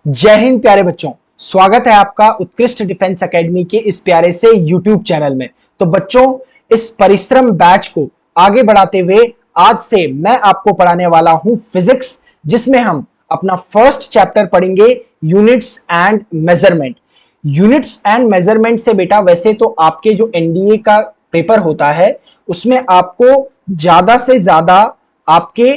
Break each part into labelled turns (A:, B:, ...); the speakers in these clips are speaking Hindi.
A: जय हिंद प्यारे बच्चों, स्वागत है आपका उत्कृष्ट डिफेंस एकेडमी के इस प्यारे से यूट्यूब चैनल में। तो बच्चों, इस परिश्रम बैच को आगे बढ़ाते हुए आज से मैं आपको पढ़ाने वाला हूं फिजिक्स, जिसमें हम अपना फर्स्ट चैप्टर पढ़ेंगे units and measurement. Units and measurement से बेटा वैसे तो आपके जो एनडीए का पेपर होता है उसमें आपको ज्यादा से ज्यादा आपके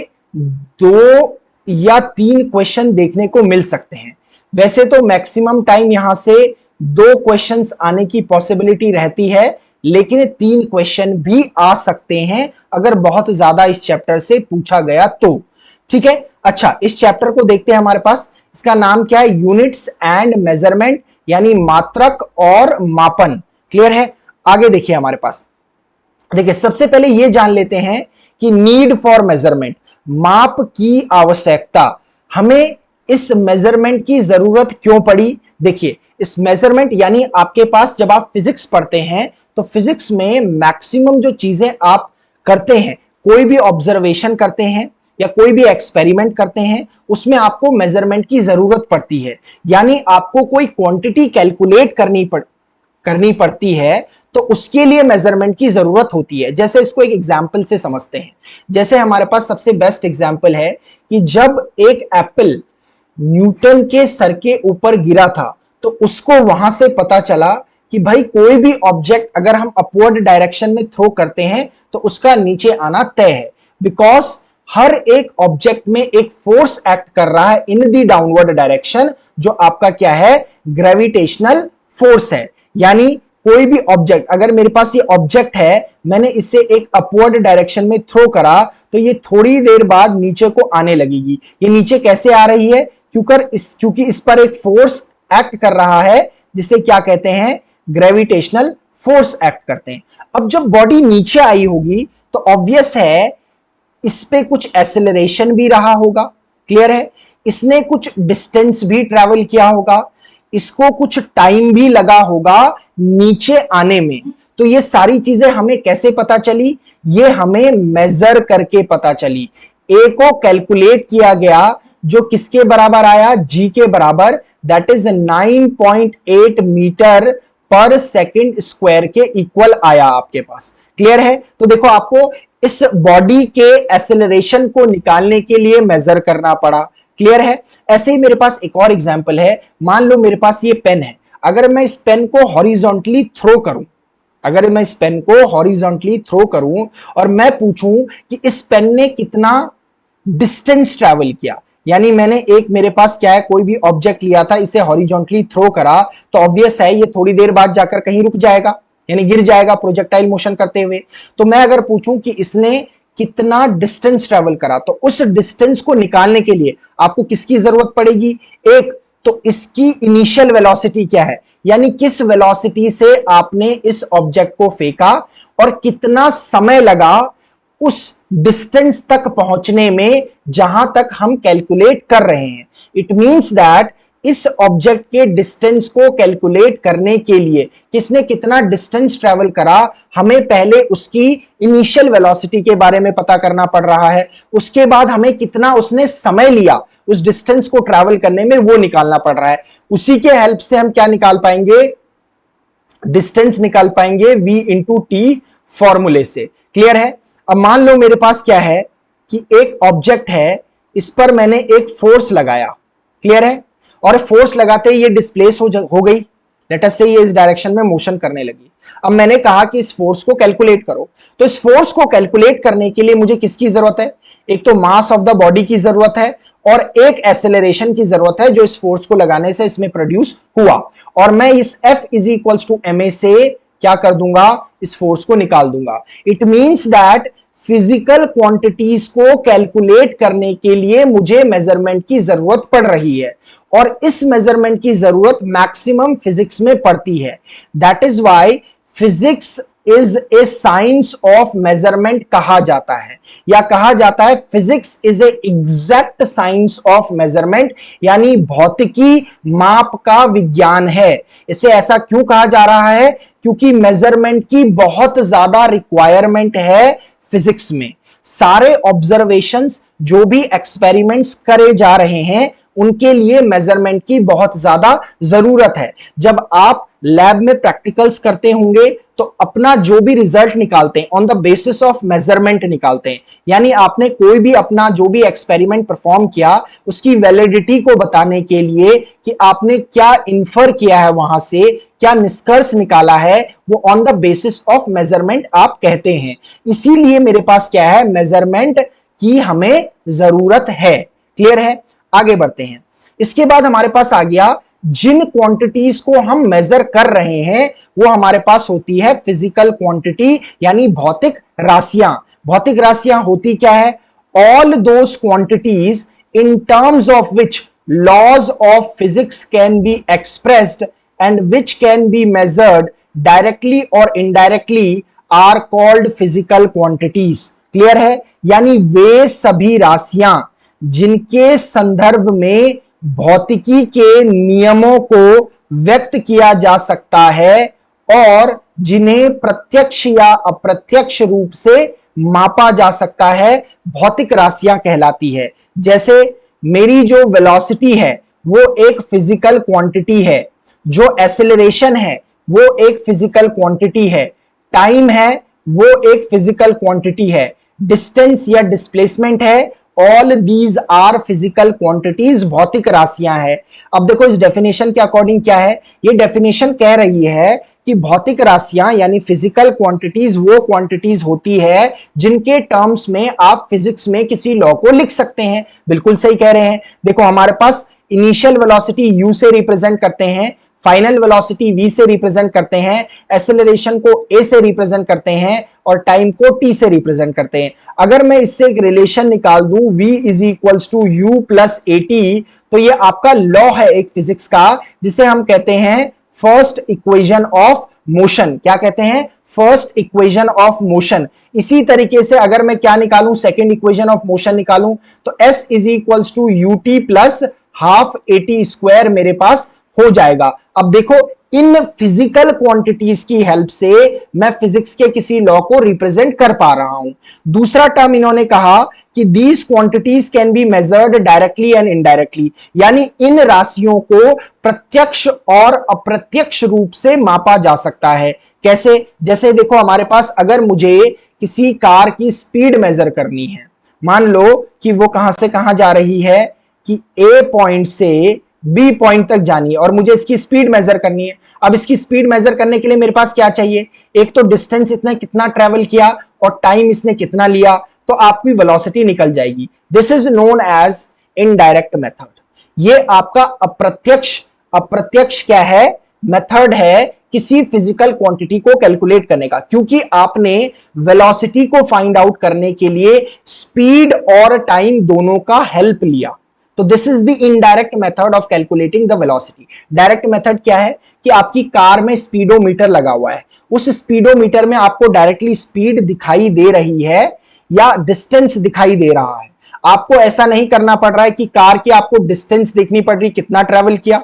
A: 2 या 3 क्वेश्चन देखने को मिल सकते हैं। वैसे तो मैक्सिमम टाइम यहां से 2 क्वेश्चंस आने की पॉसिबिलिटी रहती है, लेकिन 3 क्वेश्चन भी आ सकते हैं अगर बहुत ज्यादा इस चैप्टर से पूछा गया तो। ठीक है, अच्छा इस चैप्टर को देखते हैं। हमारे पास इसका नाम क्या है? यूनिट्स एंड मेजरमेंट, यानी मात्रक और मापन। क्लियर है? आगे देखिए हमारे पास, देखिए सबसे पहले यह जान लेते हैं कि नीड फॉर मेजरमेंट, माप की आवश्यकता। हमें इस मेजरमेंट की जरूरत क्यों पड़ी? देखिए इस मेजरमेंट यानी आपके पास जब आप फिजिक्स पढ़ते हैं तो फिजिक्स में मैक्सिमम जो चीजें आप करते हैं, कोई भी ऑब्जर्वेशन करते हैं या कोई भी एक्सपेरिमेंट करते हैं, उसमें आपको मेजरमेंट की जरूरत पड़ती है। यानी आपको कोई क्वांटिटी कैलकुलेट करनी पड़ती है तो उसके लिए मेजरमेंट की जरूरत होती है। जैसे इसको एक एग्जांपल से समझते हैं। जैसे हमारे पास सबसे बेस्ट एग्जांपल है कि जब एक एप्पल न्यूटन के सर के ऊपर गिरा था तो उसको वहां से पता चला कि भाई कोई भी ऑब्जेक्ट अगर हम अपवर्ड डायरेक्शन में थ्रो करते हैं तो उसका नीचे आना तय है, बिकॉज हर एक ऑब्जेक्ट में एक फोर्स एक्ट कर रहा है इन दी डाउनवर्ड डायरेक्शन, जो आपका क्या है? ग्रेविटेशनल फोर्स है। यानी कोई भी ऑब्जेक्ट, अगर मेरे पास ये ऑब्जेक्ट है, मैंने इसे एक अपवर्ड डायरेक्शन में थ्रो करा तो ये थोड़ी देर बाद नीचे को आने लगेगी। ये नीचे कैसे आ रही है? क्योंकि इस पर एक फोर्स एक्ट कर रहा है, जिसे क्या कहते हैं? ग्रेविटेशनल फोर्स एक्ट करते हैं। अब जब बॉडी नीचे आई होगी तो ऑब्वियस है इस पे कुछ एक्सेलरेशन भी रहा होगा। क्लियर है? इसने कुछ डिस्टेंस भी ट्रेवल किया होगा, इसको कुछ टाइम भी लगा होगा नीचे आने में। तो ये सारी चीजें हमें कैसे पता चली? ये हमें मेजर करके पता चली। ए को कैलकुलेट किया गया, जो किसके बराबर आया? जी के बराबर, दैट इज 9.8 मीटर पर सेकंड स्क्वायर के इक्वल आया आपके पास। क्लियर है? तो देखो आपको इस बॉडी के एक्सेलरेशन को निकालने के लिए मेजर करना पड़ा। क्लियर है? ऐसे ही मेरे पास एक और एग्जांपल है। मान लो मेरे पास ये पेन है, अगर मैं इस पेन को हॉरिजॉन्टली थ्रो करूं, और मैं पूछूं कि इस पेन ने कितना डिस्टेंस ट्रैवल किया, यानी मेरे पास क्या है? कोई भी ऑब्जेक्ट लिया था, इसे हॉरिजॉन्टली थ्रो करा, तो ऑब्वियस है ये थोड़ी देर बाद जाकर कहीं रुक जाएगा, यानी गिर जाएगा प्रोजेक्टाइल मोशन करते हुए। तो मैं अगर पूछूं कि इसने कितना डिस्टेंस ट्रेवल करा, तो उस डिस्टेंस को निकालने के लिए आपको किसकी जरूरत पड़ेगी? एक तो इसकी इनिशियल वेलोसिटी क्या है, यानी किस वेलोसिटी से आपने इस ऑब्जेक्ट को फेंका और कितना समय लगा उस डिस्टेंस तक पहुंचने में जहां तक हम कैलकुलेट कर रहे हैं। इट मींस दैट इस ऑब्जेक्ट के डिस्टेंस को कैलकुलेट करने के लिए किसने कितना डिस्टेंस ट्रेवल करा, हमें पहले उसकी इनिशियल वेलोसिटी के बारे में पता करना पड़ रहा है। उसके बाद हमें कितना उसने समय लिया उस डिस्टेंस को ट्रैवल करने में, वो निकालना पड़ रहा है। उसी के हेल्प से हम क्या निकाल पाएंगे? डिस्टेंस निकाल पाएंगे v इंटू टी फॉर्मूले से। क्लियर है? अब मान लो मेरे पास क्या है कि एक ऑब्जेक्ट है, इस पर मैंने एक फोर्स लगाया। क्लियर है? और फोर्स लगाते ही ये डिस्प्लेस हो गई, लेट अस से ये इस डायरेक्शन में मोशन करने लगी। अब मैंने कहा कि इस फोर्स को कैलकुलेट करो, तो इस फोर्स को कैलकुलेट करने के लिए मुझे किसकी जरूरत है? एक तो मास ऑफ द बॉडी की जरूरत है और एक एक्सेलरेशन की जरूरत है जो इस फोर्स को लगाने से इसमें प्रोड्यूस हुआ। और मैं इस F is equals to ma से क्या कर दूंगा? इस फोर्स को निकाल दूंगा। It means that physical quantities को कैलकुलेट करने के लिए मुझे मेजरमेंट की जरूरत पड़ रही है, और इस मेजरमेंट की जरूरत मैक्सिमम फिजिक्स में पड़ती है। That is why physics is a science of measurement कहा जाता है, या कहा जाता है physics is a exact science of measurement, यानी भौतिकी माप का विज्ञान है। इसे ऐसा क्यों कहा जा रहा है? क्योंकि मेजरमेंट की बहुत ज्यादा रिक्वायरमेंट है फिजिक्स में। सारे ऑब्जर्वेशंस, जो भी एक्सपेरिमेंट्स करे जा रहे हैं, उनके लिए मेजरमेंट की बहुत ज्यादा जरूरत है। जब आप लैब में प्रैक्टिकल्स करते होंगे तो अपना जो भी रिजल्ट निकालते हैं on the basis of measurement निकालते हैं, यानी आपने कोई भी अपना जो भी एक्सपेरिमेंट परफॉर्म किया उसकी वैलिडिटी को बताने के लिए कि आपने क्या इन्फर किया है, वहां से क्या निष्कर्ष निकाला है, वो on the basis of measurement आप कहते हैं। इसीलिए मेरे पास क्या है, मेजरमेंट की हमें जरूरत है। क्लियर है? आगे बढ़ते हैं। इसके बाद हमारे पास आ गया, जिन क्वांटिटीज को हम मेजर कर रहे हैं वो हमारे पास होती है फिजिकल क्वांटिटी, यानी भौतिक राशियां। भौतिक राशियां होती क्या है? All those quantities in terms of which laws of physics can be expressed and which can be measured directly और indirectly are called physical quantities. Clear है? यानी वे सभी राशियां जिनके संदर्भ में भौतिकी के नियमों को व्यक्त किया जा सकता है और जिन्हें प्रत्यक्ष या अप्रत्यक्ष रूप से मापा जा सकता है, भौतिक राशियां कहलाती है। जैसे मेरी जो वेलोसिटी है वो एक फिजिकल क्वांटिटी है, जो एक्सेलरेशन है वो एक फिजिकल क्वांटिटी है, टाइम है वो एक फिजिकल क्वांटिटी है, डिस्टेंस या डिस्प्लेसमेंट है, all these are physical quantities, भौतिक राशियां है। अब देखो इस डेफिनेशन के अकॉर्डिंग क्या है, ये डेफिनेशन कह रही है कि भौतिक राशियां यानी फिजिकल क्वांटिटीज वो क्वांटिटीज होती है जिनके टर्म्स में आप फिजिक्स में किसी लॉ को लिख सकते हैं। बिल्कुल सही कह रहे हैं। देखो हमारे पास इनिशियल वेलोसिटी u से रिप्रेजेंट करते हैं, फाइनल वेलोसिटी v से रिप्रेजेंट करते हैं, एक्सेलरेशन को a से रिप्रेजेंट करते हैं और टाइम को t से रिप्रेजेंट करते हैं। अगर मैं इससे एक रिलेशन निकाल दूं v is equals to u plus at, तो ये आपका लॉ है एक फिजिक्स का, जिसे हम कहते हैं फर्स्ट इक्वेशन ऑफ मोशन। क्या कहते हैं? First equation of motion. इसी तरीके से अगर मैं क्या निकालूं, सेकेंड इक्वेशन ऑफ मोशन निकालूं, तो s is equals to ut plus half at square मेरे पास हो जाएगा। अब देखो इन फिजिकल क्वांटिटीज की हेल्प से मैं फिजिक्स के किसी लॉ को रिप्रेजेंट कर पा रहा हूं। दूसरा टर्म इन्होंने कहा कि these quantities can be measured directly and indirectly, यानी इन राशियों को प्रत्यक्ष और अप्रत्यक्ष रूप से मापा जा सकता है। कैसे? जैसे देखो हमारे पास अगर मुझे किसी कार की स्पीड मेजर करनी है, मान लो कि वो कहां से कहां जा रही है, कि ए पॉइंट से बी पॉइंट तक जानी है और मुझे इसकी स्पीड मेजर करनी है। अब इसकी स्पीड मेजर करने के लिए मेरे पास क्या चाहिए? एक तो डिस्टेंस इसने कितना ट्रेवल किया और टाइम इसने कितना लिया, तो आपकी वेलोसिटी निकल जाएगी। This is known as indirect method. ये आपका अप्रत्यक्ष क्या है? मेथड है किसी फिजिकल क्वांटिटी को कैलकुलेट करने का, क्योंकि आपने वेलोसिटी को फाइंड आउट करने के लिए स्पीड और टाइम दोनों का हेल्प लिया। तो this is the indirect method of calculating the velocity. Direct method क्या है कि आपकी कार में स्पीडोमीटर लगा हुआ है, उस स्पीडोमीटर में आपको डायरेक्टली स्पीड दिखाई दे रही है या डिस्टेंस दिखाई दे रहा है। आपको ऐसा नहीं करना पड़ रहा है कि कार की आपको डिस्टेंस देखनी पड़ रही, कितना ट्रेवल किया,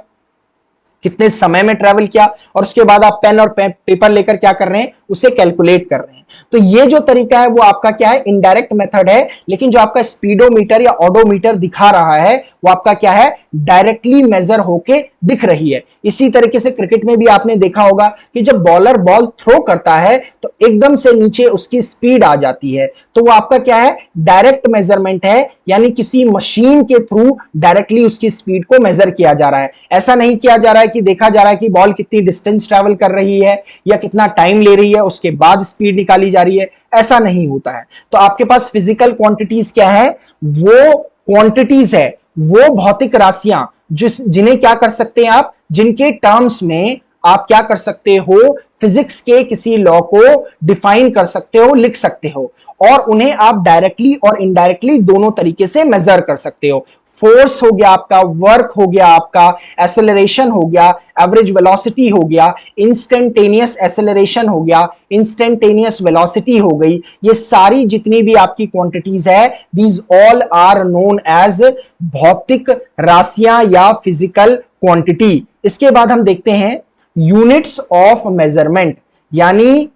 A: कितने समय में ट्रेवल किया, और उसके बाद आप पेन और पेपर लेकर क्या कर रहे हैं, उसे कैलकुलेट कर रहे हैं। तो ये जो तरीका है वो आपका क्या है? इनडायरेक्ट मेथड है। लेकिन जो आपका स्पीडोमीटर या ऑडोमीटर दिखा रहा है वो आपका क्या है? डायरेक्टली मेजर होके दिख रही है। इसी तरीके से क्रिकेट में भी आपने देखा होगा कि जब बॉलर बॉल थ्रो करता है तो एकदम से नीचे उसकी स्पीड आ जाती है, तो वो आपका क्या है? डायरेक्ट मेजरमेंट है, यानी किसी मशीन के थ्रू डायरेक्टली उसकी स्पीड को मेजर किया जा रहा है। ऐसा नहीं किया जा रहा है कि देखा जा रहा है कि बॉल कितनी डिस्टेंस ट्रेवल कर रही है या कितना टाइम ले रही है, उसके बाद स्पीड निकाली जा रही है, ऐसा नहीं होता है। तो आपके पास फिजिकल क्वांटिटीज क्या है? वो क्वांटिटीज है, वो भौतिक राशियां जिन्हें क्या कर सकते हैं आप? जिनके टर्म्स में आप क्या कर सकते हो? फिजिक्स के किसी लॉ को डिफाइन कर सकते हो, लिख सकते हो, और उन्हें आप डायरेक्टली और इनडायरेक्टली दोनों तरीके से मेजर कर सकते हो। फोर्स हो गया आपका, वर्क हो गया आपका, एक्सेलरेशन हो गया, एवरेज वेलोसिटी हो गया, इंस्टेंटेनियस एक्सेलरेशन हो गया, इंस्टेंटेनियस वेलोसिटी हो गई। ये सारी जितनी भी आपकी क्वांटिटीज है, these all are known as भौतिक राशियां या फिजिकल क्वांटिटी। इसके बाद हम देखते हैं यूनिट्स ऑफ मेजरमेंट, यानी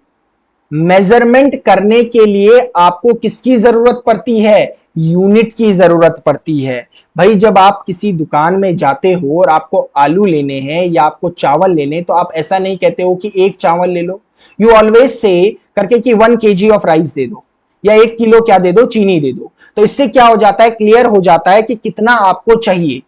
A: मेजरमेंट करने के लिए आपको किसकी जरूरत पड़ती है? यूनिट की जरूरत पड़ती है। भाई जब आप किसी दुकान में जाते हो और आपको आलू लेने हैं या आपको चावल लेने, तो आप ऐसा नहीं कहते हो कि एक चावल ले लो। यू ऑलवेज से करके कि 1 kg ऑफ राइस दे दो या 1 किलो क्या दे दो, चीनी दे दो। तो इससे क्या हो जाता है, क्लियर हो जाता है कि कितना आपको चाहिए।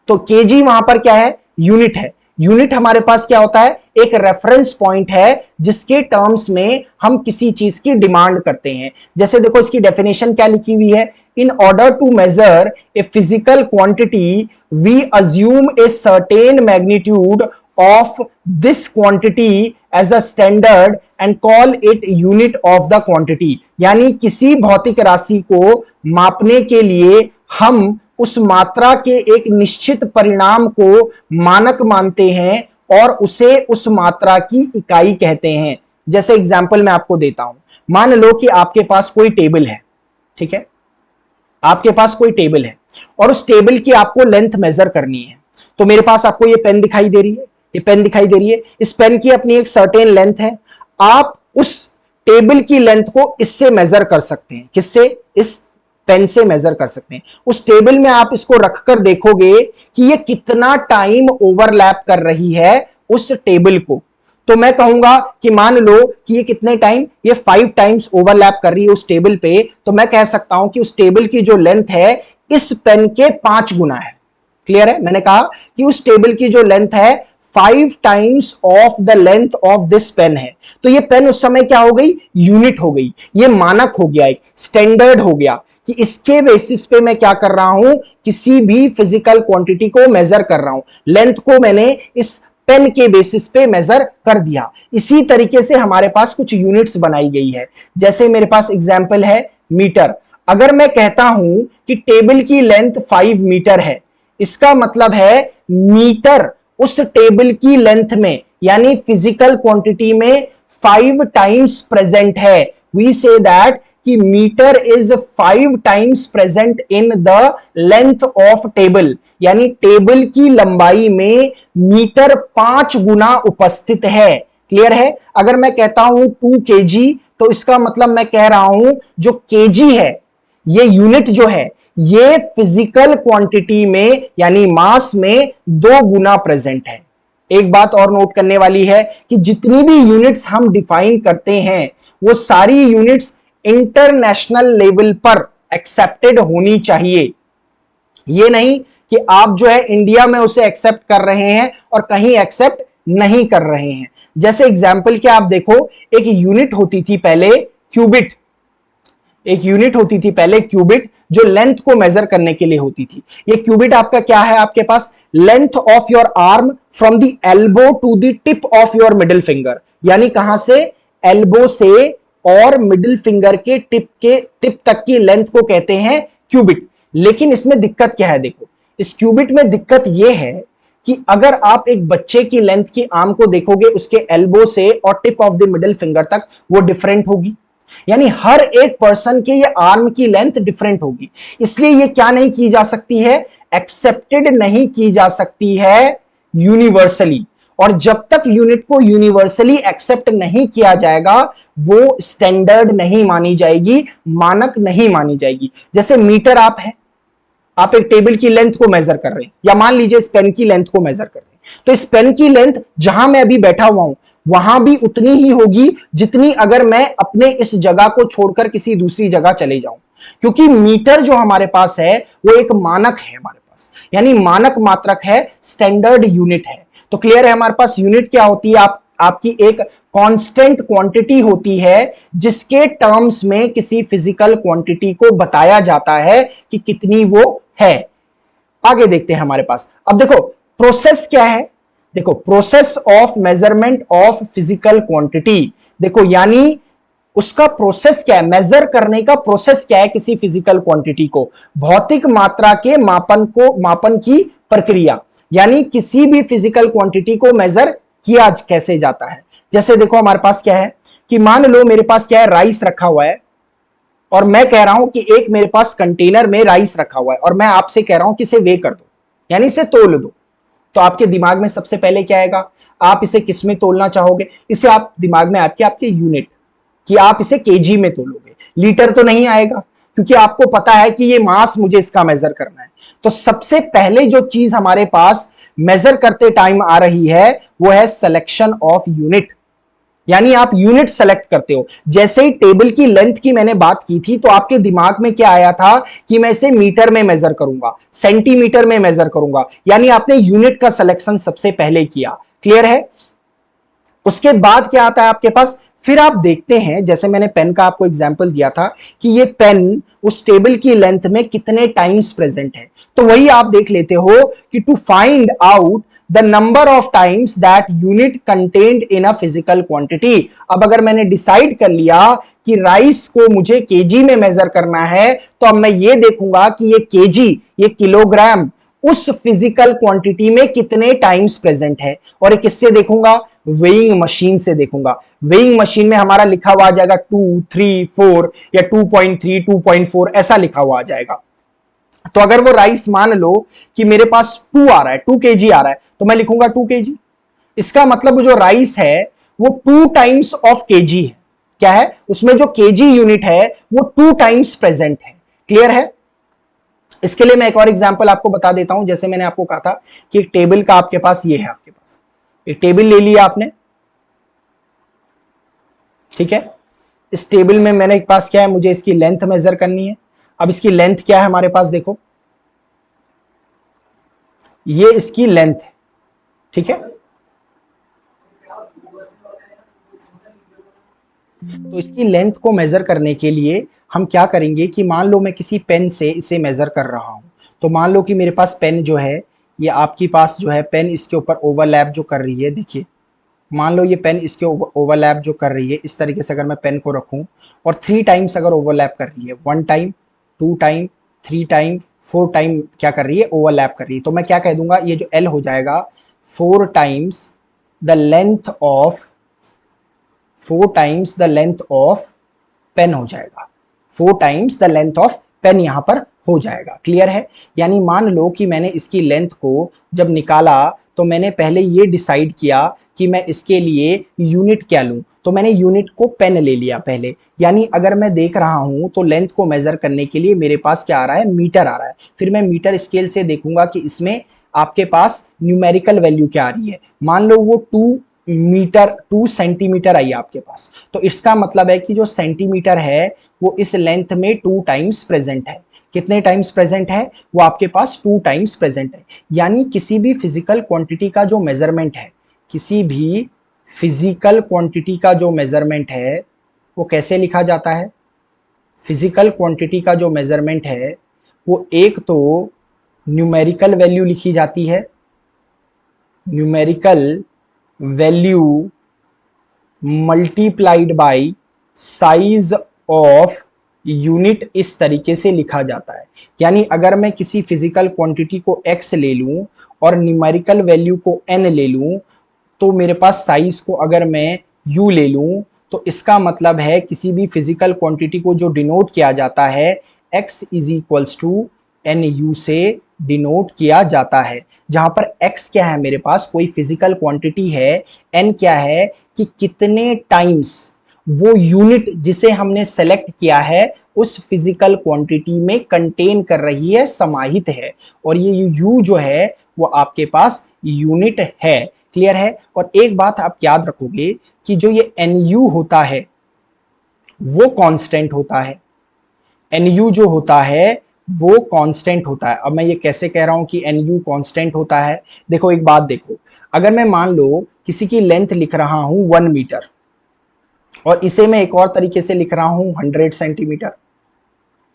A: तो केजी वहां पर क्या है, यूनिट है। यूनिट हमारे पास क्या होता है, एक रेफरेंस पॉइंट है जिसके टर्म्स में हम किसी चीज की डिमांड करते हैं। जैसे देखो इसकी डेफिनेशन क्या लिखी हुई है, in order to measure a physical quantity we assume a certain magnitude of this quantity as a standard and call it unit of the quantity। यानी किसी भौतिक राशि को मापने के लिए हम उस मात्रा के एक निश्चित परिणाम को मानक मानते हैं और उसे उस मात्रा की इकाई कहते हैं। जैसे एग्जांपल मैं आपको देता हूं, मान लो कि आपके पास कोई टेबल है, ठीक है, आपके पास कोई टेबल है और उस टेबल की आपको लेंथ मेजर करनी है। तो मेरे पास आपको ये पेन दिखाई दे रही है, ये पेन दिखाई दे रही है, इस पेन की अपनी एक सर्टेन लेंथ है। आप उस टेबल की लेंथ को इससे मेजर कर सकते हैं। किससे? इस पेन से मेजर कर सकते हैं। उस टेबल में आप इसको रखकर देखोगे कि ये कितना टाइम ओवरलैप कर रही है उस टेबल को। तो मैं कहूंगा कि मान लो कि ये कितने टाइम, ये 5 टाइम्स ओवरलैप कर रही है उस टेबल पे। तो मैं कह सकता हूं कि उस टेबल की जो लेंथ है इस पेन के 5 गुना है। क्लियर है? मैंने कहा कि उस टेबल की जो लेंथ है 5 times of the length of this pen है। तो ये पेन उस समय क्या हो गई, यूनिट हो गई, ये मानक हो गया, एक स्टैंडर्ड हो गया कि इसके बेसिस पे मैं क्या कर रहा हूं, किसी भी फिजिकल क्वांटिटी को मेजर कर रहा हूं। लेंथ को मैंने इस पेन के बेसिस पे मेजर कर दिया। इसी तरीके से हमारे पास कुछ यूनिट्स बनाई गई है। जैसे मेरे पास एग्जांपल है मीटर। अगर मैं कहता हूं कि टेबल की लेंथ 5 मीटर है, इसका मतलब है मीटर उस टेबल की लेंथ में यानी फिजिकल क्वांटिटी में 5 टाइम्स प्रेजेंट है। वी से दैट कि metre is 5 times present in the length of table, यानी टेबल की लंबाई में मीटर 5 गुना उपस्थित है। क्लियर है? अगर मैं कहता हूं 2 kg, तो इसका मतलब मैं कह रहा हूं जो केजी है, ये यूनिट जो है, ये फिजिकल क्वांटिटी में यानी मास में 2 गुना प्रेजेंट है। एक बात और नोट करने वाली है कि जितनी भी यूनिट्स हम डिफाइन करते हैं वो सारी यूनिट्स इंटरनेशनल लेवल पर एक्सेप्टेड होनी चाहिए। ये नहीं कि आप जो है इंडिया में उसे एक्सेप्ट कर रहे हैं और कहीं एक्सेप्ट नहीं कर रहे हैं। जैसे एग्जाम्पल क्या आप देखो, एक यूनिट होती थी पहले क्यूबिट, एक यूनिट होती थी पहले क्यूबिट, जो लेंथ को मेजर करने के लिए होती थी। ये क्यूबिट आपका क्या है, आपके पास length of your arm from the elbow to the tip of your middle finger, यानी कहां से, एल्बो से और मिडिल फिंगर के टिप तक की लेंथ को कहते हैं क्यूबिट। लेकिन इसमें दिक्कत क्या है, देखो इस क्यूबिट में दिक्कत यह है कि अगर आप एक बच्चे की लेंथ की आर्म को देखोगे, उसके एल्बो से और tip of the middle finger तक वो डिफरेंट होगी, यानी हर एक पर्सन के ये आर्म की लेंथ डिफरेंट होगी। इसलिए ये क्या नहीं की जा सकती है, एक्सेप्टेड नहीं की जा सकती है यूनिवर्सली। और जब तक यूनिट को यूनिवर्सली एक्सेप्ट नहीं किया जाएगा वो स्टैंडर्ड नहीं मानी जाएगी, मानक नहीं मानी जाएगी। जैसे मीटर आप है, आप एक टेबल की लेंथ को मेजर कर रहे हैं, या मान लीजिए इस पेन की लेंथ को मेजर कर रहे हैं, तो इस पेन की लेंथ जहां मैं अभी बैठा हुआ हूं वहां भी उतनी ही होगी जितनी अगर मैं अपने इस जगह को छोड़कर किसी दूसरी जगह चले जाऊं। क्योंकि मीटर जो हमारे पास है वो एक मानक है हमारे पास, यानी मानक मात्रक है, स्टैंडर्ड यूनिट है। तो क्लियर है, हमारे पास यूनिट क्या होती है, आपकी एक कांस्टेंट क्वांटिटी होती है जिसके टर्म्स में किसी फिजिकल क्वांटिटी को बताया जाता है कि कितनी वो है। आगे देखते हैं हमारे पास। अब देखो प्रोसेस क्या है, देखो process of measurement of physical quantity, देखो यानी उसका प्रोसेस क्या है, मेजर करने का प्रोसेस क्या है किसी फिजिकल क्वांटिटी को, भौतिक मात्रा के मापन की प्रक्रिया, यानी किसी भी फिजिकल क्वांटिटी को मेजर किया कैसे जाता है। जैसे देखो हमारे पास क्या है कि मान लो मेरे पास क्या है, राइस रखा हुआ है और मैं कह रहा हूं कि एक मेरे पास कंटेनर में राइस रखा हुआ है और मैं आपसे कह रहा हूं कि इसे वे कर दो, यानी इसे तोल दो। तो आपके दिमाग में सबसे पहले क्या आएगा, आप इसे किस में तोलना चाहोगे, इसे आप दिमाग में आपके यूनिट, कि आप इसे केजी में तोलोगे, लीटर तो नहीं आएगा, क्योंकि आपको पता है कि ये मास मुझे इसका मेजर करना है। तो सबसे पहले जो चीज हमारे पास मेजर करते टाइम आ रही है वो है सिलेक्शन ऑफ यूनिट, यानी आप यूनिट सेलेक्ट करते हो। जैसे ही टेबल की लेंथ की मैंने बात की थी तो आपके दिमाग में क्या आया था कि मैं इसे मीटर में मेजर करूंगा, सेंटीमीटर में मेजर करूंगा, यानी आपने यूनिट का सिलेक्शन सबसे पहले किया। क्लियर है? उसके बाद क्या आता है आपके पास, फिर आप देखते हैं, जैसे मैंने पेन का आपको एग्जांपल दिया था कि ये पेन उस टेबल की लेंथ में कितने टाइम्स प्रेजेंट है, तो वही आप देख लेते हो कि to find out the number of times that unit contained in a physical quantity. अब अगर मैंने डिसाइड कर लिया कि राइस को मुझे केजी में मेजर करना है, तो अब मैं ये देखूंगा कि ये केजी, ये किलोग्राम उस फिजिकल क्वांटिटी में कितने टाइम्स प्रेजेंट है, और किससे देखूंगा, वेइंग मशीन से देखूंगा। वेइंग मशीन में हमारा लिखा हुआ आ जाएगा 2, 3, 4 या 2.3, 2.4 ऐसा लिखा हुआ आ जाएगा। तो अगर वो राइस मान लो कि मेरे पास 2 आ रहा है, 2 केजी आ रहा है, तो मैं लिखूंगा 2 केजी। इसका मतलब जो राइस है वो 2 टाइम्स ऑफ केजी है। क्या है उसमें, जो केजी यूनिट है वो 2 टाइम्स प्रेजेंट है। क्लियर है? इसके लिए मैं एक और एग्जांपल आपको बता देता हूं। जैसे मैंने आपको कहा था कि एक टेबल का आपके पास ये है, आपके पास एक टेबल ले लिया आपने, ठीक है। इस टेबल में मैंने एक पास क्या है, मुझे इसकी लेंथ मेजर करनी है। अब इसकी लेंथ क्या है हमारे पास, देखो ये इसकी लेंथ है, ठीक है। तो इसकी लेंथ को मेजर करने के लिए हम क्या करेंगे कि मान लो मैं किसी पेन से इसे मेजर कर रहा हूं, तो मान लो कि मेरे पास पेन जो है, ये आपके पास जो है पेन इसके ऊपर ओवरलैप जो कर रही है, देखिए मान लो ये पेन इसके ओवरलैप जो कर रही है, इस तरीके से अगर मैं पेन को रखूं और 3 टाइम्स अगर ओवरलैप कर रही है, 1 टाइम, 2 टाइम, 3 टाइम, 4 टाइम क्या कर रही है, ओवरलैप कर रही है, तो मैं क्या कह दूंगा, ये जो एल हो जाएगा 4 times the length of, 4 times the length of pen हो जाएगा, 4 times the length of pen यहां पर हो जाएगा। क्लियर है? यानी मान लो कि मैंने इसकी लेंथ को जब निकाला तो मैंने पहले ये डिसाइड किया कि मैं इसके लिए यूनिट क्या लूं, तो मैंने यूनिट को पेन ले लिया पहले। यानी अगर मैं देख रहा हूं तो लेंथ को मेजर करने के लिए मेरे पास क्या आ रहा है, मीटर आ रहा है। फिर मैं मीटर स्केल से देखूंगा कि इसमें आपके पास न्यूमेरिकल वैल्यू क्या आ रही है। मान लो वो 2 सेंटीमीटर आई आपके पास, तो इसका मतलब है कि जो सेंटीमीटर है वो इस लेंथ में 2 टाइम्स प्रेजेंट है। कितने टाइम्स प्रेजेंट है, वो आपके पास 2 टाइम्स प्रेजेंट है। यानी किसी भी फिजिकल क्वांटिटी का जो मेजरमेंट है, किसी भी फिजिकल क्वांटिटी का जो मेजरमेंट है वो कैसे लिखा जाता है, फिजिकल क्वांटिटी का जो मेजरमेंट है वो एक तो न्यूमेरिकल वैल्यू लिखी जाती है, numerical value multiplied by size of unit, इस तरीके से लिखा जाता है। यानी अगर मैं किसी फिजिकल क्वांटिटी को x ले लूं और न्यूमेरिकल वैल्यू को n ले लूं, तो मेरे पास साइज को अगर मैं u ले लूं, तो इसका मतलब है किसी भी फिजिकल क्वांटिटी को जो डिनोट किया जाता है x is equals to n u से डिनोट किया जाता है। जहां पर x क्या है, मेरे पास कोई फिजिकल क्वांटिटी है, n क्या है कि कितने टाइम्स वो यूनिट जिसे हमने सेलेक्ट किया है उस फिजिकल क्वांटिटी में कंटेन कर रही है, समाहित है, और ये u जो है वो आपके पास यूनिट है। क्लियर है? और एक बात आप याद रखोगे कि जो ये nu होता है वो कांस्टेंट होता है, nu जो होता है वो कांस्टेंट होता है। अब मैं ये कैसे कह रहा हूं कि nu कांस्टेंट होता है, देखो एक बात देखो, अगर मैं मान लो किसी की लेंथ लिख रहा हूं 1 मीटर और इसे मैं एक और तरीके से लिख रहा हूं 100 सेंटीमीटर,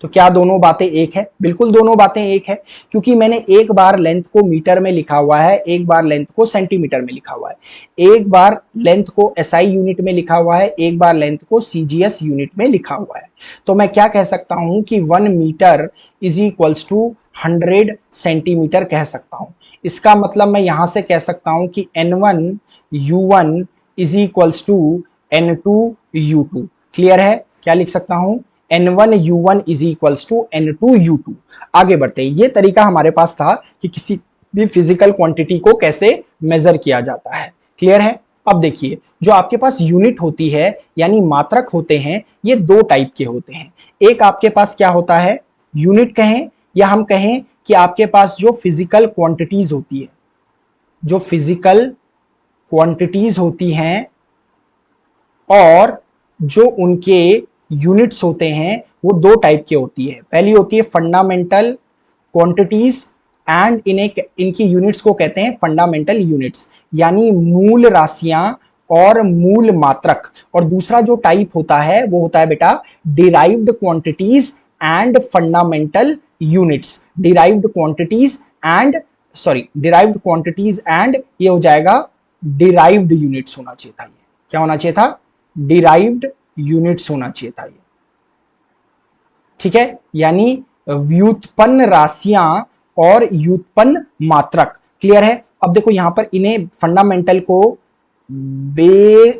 A: तो क्या दोनों बातें एक है? बिल्कुल दोनों बातें एक है, क्योंकि मैंने एक बार लेंथ को मीटर में लिखा हुआ है, एक बार लेंथ को सेंटीमीटर में लिखा हुआ है, एक बार लेंथ को एसआई यूनिट में लिखा हुआ है, एक बार लेंथ को सीजीएस यूनिट में लिखा हुआ है। तो मैं क्या कह सकता हूं कि 1 metre is equals to 100 centimetre कह सकता हूं। इसका मतलब मैं यहां से कह सकता हूं कि N1 U1 is equals to N2 U2। Clear है? क्या लिख सकता हूं, N1 U1 is equals to N2 U2। आगे बढ़ते हैं, ये तरीका हमारे पास था कि किसी भी फिजिकल क्वांटिटी को कैसे मेजर किया जाता है। क्लियर है? अब देखिए, जो आपके पास यूनिट होती है यानी मात्रक होते हैं, ये दो टाइप के होते हैं। एक आपके पास क्या होता है, यूनिट कहें या हम कहें कि आपके पास जो फिजिकल क्वांटिटीज होती है, जो फिजिकल क्वांटिटीज होती हैं और जो उनके यूनिट्स होते हैं वो दो टाइप के होती है। पहली होती है फंडामेंटल क्वांटिटीज एंड इनकी यूनिट्स को कहते हैं फंडामेंटल यूनिट्स, यानी मूल राशियां और मूल मात्रक। और दूसरा जो टाइप होता है वो होता है बेटा derived quantities and fundamental units. Derived quantities and derived quantities and ये हो जाएगा डिराइव्ड यूनिट्स होना चाहिए था। ये क्या होना चाहिए था, डिराइव्ड यूनिट्स होना चाहिए था ये, ठीक है। यानी व्युत्पन्न राशियां और व्युत्पन्न मात्रक। क्लियर है। अब देखो यहां पर इन्हें फंडामेंटल को बेसिक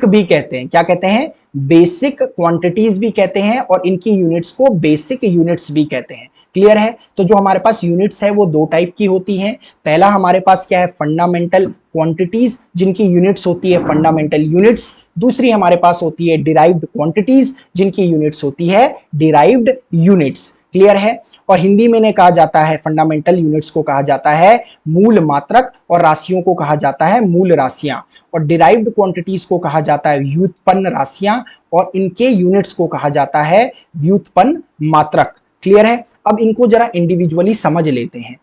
A: भी कहते हैं। क्या कहते हैं, बेसिक क्वांटिटीज भी कहते हैं और इनकी यूनिट्स को बेसिक यूनिट्स भी कहते हैं। क्लियर है। तो जो हमारे पास यूनिट्स है वो दो टाइप की होती हैं। पहला हमारे पास क्या है, फंडामेंटल क्वांटिटीज जिनकी यूनिट्स होती है फंडामेंटल यूनिट्स। दूसरी हमारे पास होती है डिराइव्ड क्वांटिटीज जिनकी यूनिट्स होती है डिराइव्ड यूनिट्स। क्लियर है। और हिंदी में इन्हें कहा जाता है, फंडामेंटल यूनिट्स को कहा जाता है मूल मात्रक और राशियों को कहा जाता है मूल राशियां, और डिराइव्ड क्वांटिटीज को कहा जाता है व्युत्पन्न राशियां और इनके यूनिट्स को कहा जाता है व्युत्पन्न मात्रक। क्लियर है। अब इनको जरा इंडिविजुअली समझ लेते हैं।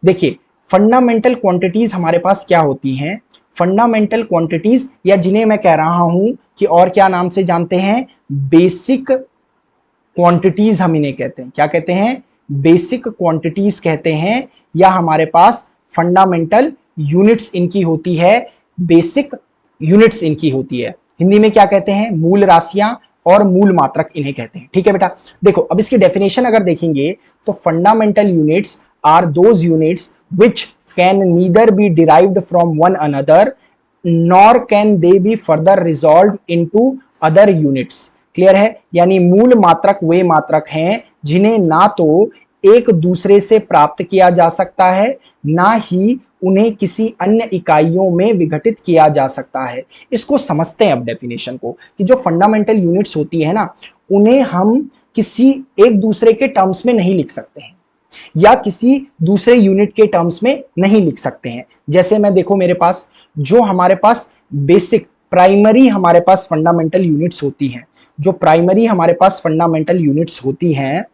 A: देखिए फंडामेंटल क्वांटिटीज हमारे पास क्या होती हैं, फंडामेंटल क्वांटिटीज या जिन्हें मैं कह रहा हूं कि और क्या नाम से जानते हैं, बेसिक क्वांटिटीज हम इन्हें कहते हैं। क्या कहते हैं, बेसिक क्वांटिटीज कहते हैं, या हमारे पास फंडामेंटल यूनिट्स इनकी होती है, बेसिक यूनिट्स इनकी होती है। हिंदी में क्या कहते हैं, मूल राशियां और मूल मात्रक इन्हें कहते हैं। ठीक है बेटा। देखो अब इसकी डेफिनेशन अगर देखेंगे तो fundamental units are those units which can neither be derived from one another nor can they be further resolve into other units. Clear है। यानी मूल मात्रक वे मात्रक हैं जिन्हें ना तो एक दूसरे से प्राप्त किया जा सकता है, ना ही उन्हें किसी अन्य इकाइयों में विघटित किया जा सकता है। इसको समझते हैं अब डेफिनेशन को, कि जो फंडामेंटल यूनिट्स होती है ना, उन्हें हम किसी एक दूसरे के टर्म्स में नहीं लिख सकते हैं या किसी दूसरे यूनिट के टर्म्स में नहीं लिख सकते हैं। जैसे मैं देखो मेरे पास जो हमारे पास बेसिक प्राइमरी हमारे पास फंडामेंटल यूनिट्स होती हैं, जो प्राइमरी हमारे पास फंडामेंटल यूनिट्स होती हैं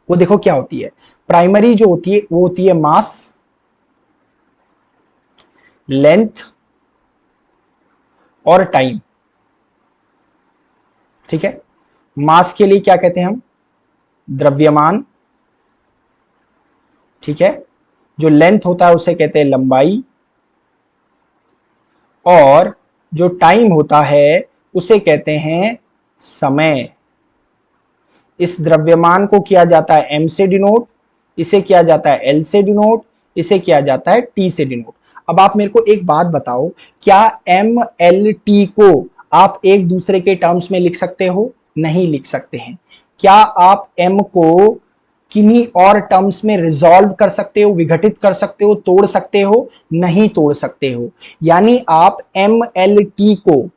A: वो देखो क्या होती है। प्राइमरी जो होती है वो होती है मास, लेंथ और टाइम। ठीक है। मास के लिए क्या कहते हैं हम, द्रव्यमान। ठीक है। जो लेंथ होता है उसे कहते हैं लंबाई, और जो टाइम होता है उसे कहते हैं समय। इस द्रव्यमान को किया जाता है m से डिनोट, इसे किया जाता है l से डिनोट, इसे किया जाता है t से डिनोट। अब आप मेरे को एक बात बताओ, क्या m l t को आप एक दूसरे के टर्म्स में लिख सकते हो? नहीं लिख सकते हैं। क्या आप m को किन्हीं और टर्म्स में रिजॉल्व कर सकते हो, विघटित कर सकते हो, तोड़ सकते हो? नहीं तोड़ सकते हो। यानी आप m l t को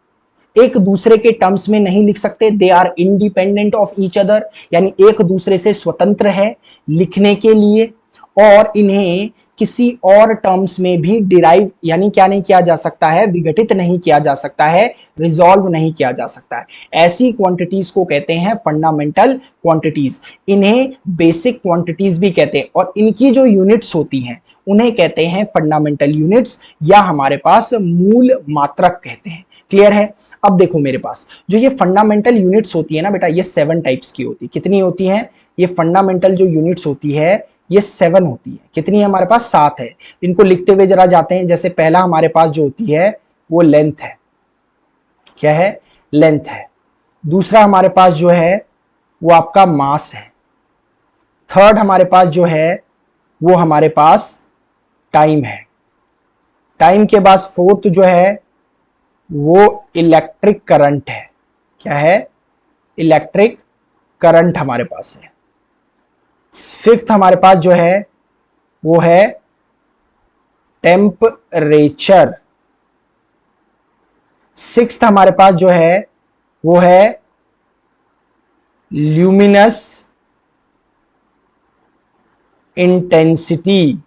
A: एक दूसरे के टर्म्स में नहीं लिख सकते। They are independent of each other, यानी एक दूसरे से स्वतंत्र है लिखने के लिए, और इन्हें किसी और टर्म्स में भी डिराइव यानी क्या नहीं किया जा सकता है, विघटित नहीं किया जा सकता है, रिजॉल्व नहीं किया जा सकता है। ऐसी क्वांटिटीज को कहते हैं फंडामेंटल क्वांटिटीज। इन्हें बेसिक क्वांटिटीज भी कहते हैं, और इनकी जो यूनिट्स होती हैं उन्हें कहते हैं फंडामेंटल यूनिट्स, या हमारे पास मूल मात्रक कहते हैं। क्लियर है। अब देखो मेरे पास जो ये फंडामेंटल यूनिट्स होती है ना बेटा, ये 7 टाइप्स की होती है। कितनी होती हैं ये फंडामेंटल जो यूनिट्स होती है, ये 7 होती है। कितनी है हमारे पास? 7 है। इनको लिखते हुए जरा जाते हैं। जैसे पहला हमारे पास जो होती है वो लेंथ है। क्या है? लेंथ है। दूसरा हमारे पास जो है वो आपका मास है। थर्ड हमारे पास जो है वो हमारे पास टाइम है। टाइम के बाद फोर्थ जो है वो इलेक्ट्रिक करंट है। क्या है? इलेक्ट्रिक करंट हमारे पास है। फिफ्थ हमारे पास जो है वो है टेम्परेचर। सिक्स्थ हमारे पास जो है वो है ल्यूमिनस इंटेंसिटी,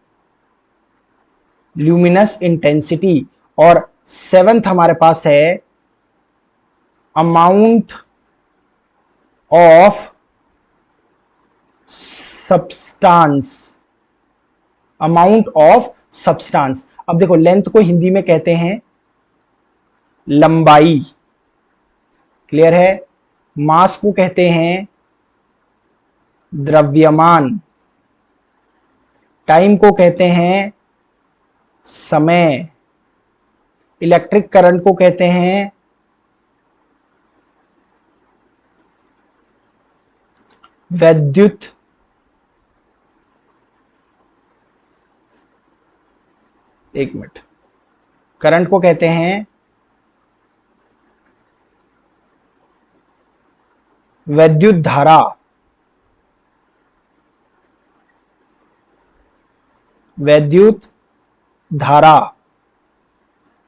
A: ल्यूमिनस इंटेंसिटी। और सेवेंथ हमारे पास है amount of substance, amount of substance. अब देखो लेंथ को हिंदी में कहते हैं लंबाई, क्लियर है। मास को कहते हैं द्रव्यमान, टाइम को कहते हैं समय, इलेक्ट्रिक करंट को कहते हैं वैद्युत एक मिनट, करंट को कहते हैं वैद्युत धारा, वैद्युत धारा।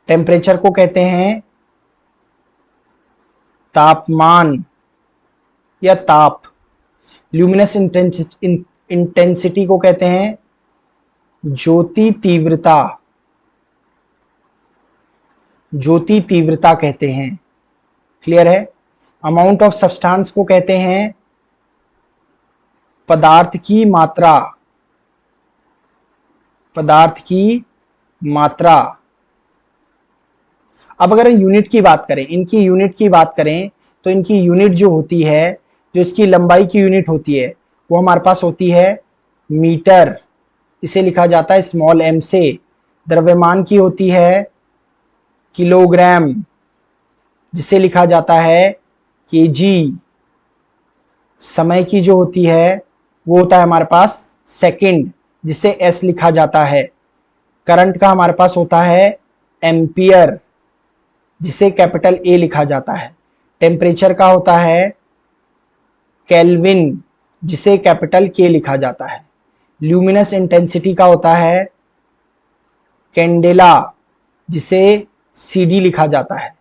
A: टेम्परेचर को कहते हैं तापमान या ताप। ल्यूमिनस इंटेंसिटी को कहते हैं ज्योति तीव्रता, ज्योति तीव्रता कहते हैं, क्लियर है। अमाउंट ऑफ सब्सटेंस को कहते हैं पदार्थ की मात्रा, पदार्थ की मात्रा। अब अगर यूनिट की बात करें, इनकी यूनिट की बात करें तो इनकी यूनिट जो होती है, जो इसकी लंबाई की यूनिट होती है वो हमारे पास होती है मीटर, इसे लिखा जाता है स्मॉल एम से। द्रव्यमान की होती है किलोग्राम, जिसे लिखा जाता है केजी। समय की जो होती है वो होता है हमारे पास सेकंड, जिसे एस लिखा जाता है। करंट का हमारे पास होता है एम्पियर, जिसे कैपिटल ए लिखा जाता है। टेम्परेचर का होता है केल्विन, जिसे कैपिटल के लिखा जाता है। ल्यूमिनस इंटेंसिटी का होता है कैंडेला, जिसे सीडी लिखा जाता है।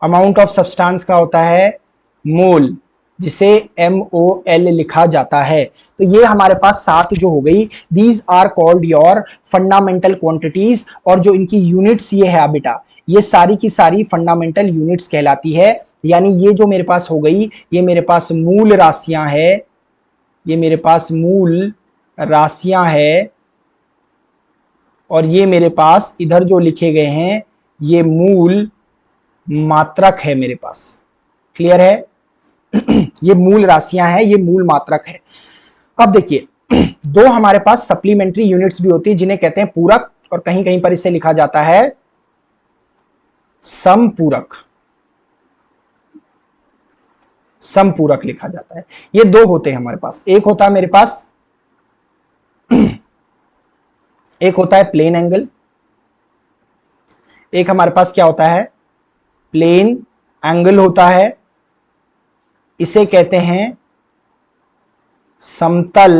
A: अमाउंट ऑफ सब्सटेंस का होता है मोल, जिसे MOL लिखा जाता है। तो ये हमारे पास 7 जो हो गई, these are called your fundamental quantities. और जो इनकी यूनिट्स ये है बेटा, ये सारी की सारी फंडामेंटल यूनिट्स कहलाती है। यानी ये जो मेरे पास हो गई, ये मेरे पास मूल राशियां है, ये मेरे पास मूल राशियां है। और ये मेरे पास इधर जो लिखे गए हैं ये मूल मात्रक है मेरे पास, क्लियर है। ये मूल राशियां हैं, ये मूल मात्रक है। अब देखिए दो हमारे पास सप्लीमेंट्री यूनिट्स भी होती है जिन्हें कहते हैं पूरक, और कहीं कहीं पर इसे लिखा जाता है समपूरक, समपूरक लिखा जाता है। ये दो होते हैं हमारे पास। एक होता है मेरे पास एक होता है प्लेन एंगल, एक हमारे पास क्या होता है प्लेन एंगल होता है। इसे कहते हैं समतल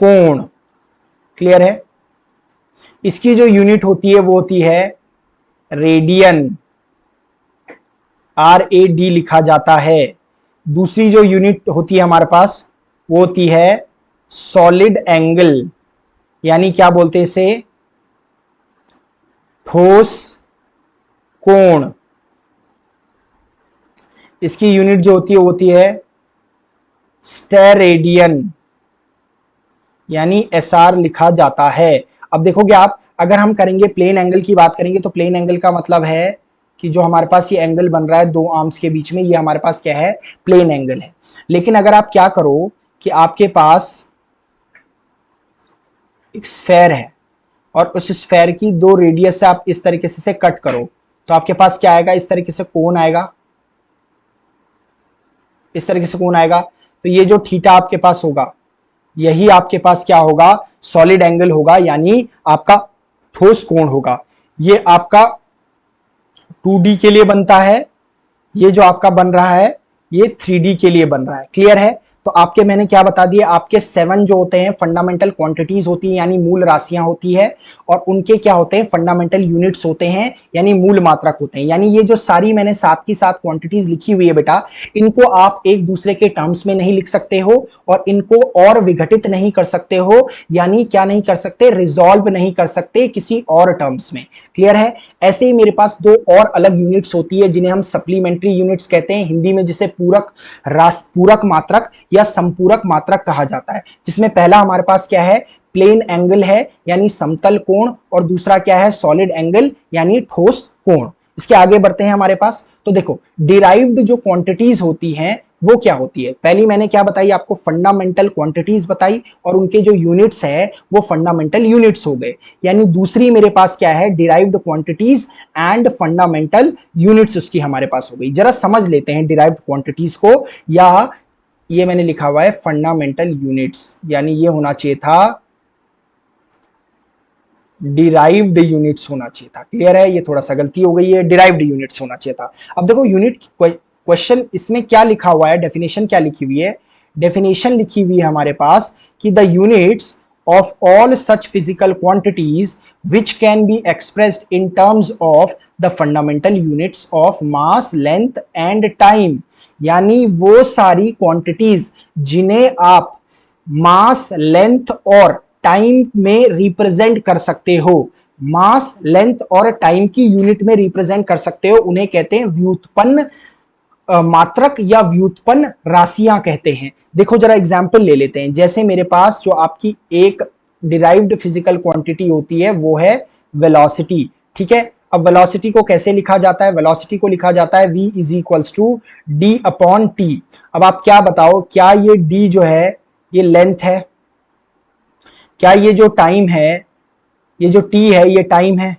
A: कोण, क्लियर है। इसकी जो यूनिट होती है वो होती है रेडियन, RAD लिखा जाता है। दूसरी जो यूनिट होती है हमारे पास वो होती है सॉलिड एंगल, यानी क्या बोलते हैं इसे ठोस कोण। इसकी यूनिट जो होती है वो होती है स्टेरेडियन, यानी SR लिखा जाता है। अब देखोगे आप, अगर हम करेंगे प्लेन एंगल की बात करेंगे तो प्लेन एंगल का मतलब है कि जो हमारे पास ये एंगल बन रहा है दो आर्म्स के बीच में, ये हमारे पास क्या है प्लेन एंगल है। लेकिन अगर आप क्या करो कि आपके पास एक स्फेयर है और उस स्फेयर की दो रेडियस से आप इस तरीके से कट करो, तो आपके पास क्या आएगा, इस तरीके से कोण आएगा, इस तरीके से कोण आएगा। तो ये जो थीटा आपके पास होगा यही आपके पास क्या होगा सॉलिड एंगल होगा, यानी आपका ठोस कोण होगा। ये आपका 2D के लिए बनता है, ये जो आपका बन रहा है ये 3D के लिए बन रहा है, क्लियर है। तो आपके मैंने क्या बता दिया, आपके 7 जो होते हैं फंडामेंटल क्वांटिटीज होती हैं यानी मूल राशियां होती है, और उनके क्या होते हैं फंडामेंटल यूनिट्स होते हैं यानी मूल मात्रक होते हैं। यानी ये जो सारी मैंने 7 की 7 क्वांटिटीज लिखी हुई है बेटा, इनको आप एक दूसरे के टर्म्स में नहीं लिख सकते हो और इनको और विघटित नहीं कर सकते हो, यानी क्या नहीं कर सकते, रिजॉल्व नहीं कर सकते किसी और टर्म्स में। क्लियर है? ऐसे ही मेरे पास 2 और अलग यूनिट्स होती है जिन्हें हम सप्लीमेंट्री यूनिट्स कहते हैं, हिंदी में जिसे पूरक मात्रक या संपूरक मात्रक कहा जाता है, जिसमें पहला हमारे पास क्या है, प्लेन एंगल है यानी समतल कोण, और दूसरा क्या है, सॉलिड एंगल यानी ठोस कोण। इसके आगे बढ़ते हैं हमारे पास। तो देखो डिराइव्ड जो क्वांटिटीज होती हैं वो क्या होती है, पहली मैंने क्या बताई आपको, फंडामेंटल क्वांटिटीज बताई और उनके जो यूनिट्स है वो फंडामेंटल यूनिट्स हो गए। यानी दूसरी मेरे पास क्या है, derived quantities and fundamental units उसकी हमारे पास हो गई। जरा समझ लेते हैं डिराइव्ड क्वांटिटीज को, या ये मैंने लिखा हुआ है फंडामेंटल यूनिट्स, यानी ये होना चाहिए था डिराइव्ड यूनिट्स होना चाहिए था। क्लियर है? ये थोड़ा सा गलती हो गई है, डिराइव्ड यूनिट्स होना चाहिए था। अब देखो यूनिट क्वेश्चन इसमें क्या लिखा हुआ है, डेफिनेशन क्या लिखी हुई है, डेफिनेशन लिखी हुई है हमारे पास कि the units of all such physical quantities which can be expressed in terms of the fundamental units of mass, length and time। यानी वो सारी क्वांटिटीज जिन्हें आप मास, लेंथ और टाइम में रिप्रेजेंट कर सकते हो, मास, लेंथ और टाइम की यूनिट में रिप्रेजेंट कर सकते हो, उन्हें कहते हैं व्युत्पन्न मात्रक या व्युत्पन्न राशियां कहते हैं। देखो जरा एग्जांपल ले लेते हैं, जैसे मेरे पास जो आपकी एक डिराइव्ड फिजिकल क्वांटिटी होती है वो है वेलोसिटी। ठीक है, अब वेलोसिटी को कैसे लिखा जाता है, वेलोसिटी को लिखा जाता है v is equals to D upon T. अब आप क्या बताओ, क्या ये d जो है ये लेंथ है, क्या ये जो टाइम है, ये जो t है ये टाइम है,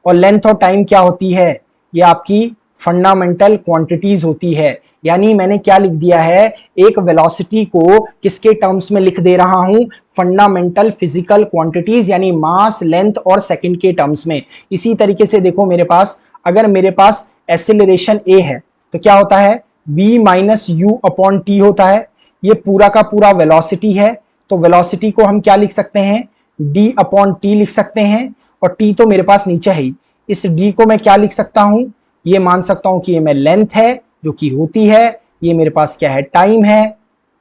A: और लेंथ और टाइम क्या होती है, ये आपकी फंडामेंटल क्वांटिटीज होती है। यानी मैंने क्या लिख दिया है, एक वेलोसिटी को किसके टर्म्स में लिख दे रहा हूं, फंडामेंटल फिजिकल क्वांटिटीज यानी मास, लेंथ और सेकंड के टर्म्स में। इसी तरीके से देखो मेरे पास, अगर मेरे पास एक्सेलरेशन a है तो क्या होता है, v minus you upon T होता है। ये पूरा का पूरा वेलोसिटी है, तो वेलोसिटी को हम क्या लिख सकते हैं, d अपॉन टी लिख सकते हैं, और t तो मेरे पास नीचे है ही, इस d को मैं क्या लिख सकता हूं, ये मान सकता हूं कि ये मैं लेंथ है जो कि होती है, ये मेरे पास क्या है, टाइम है।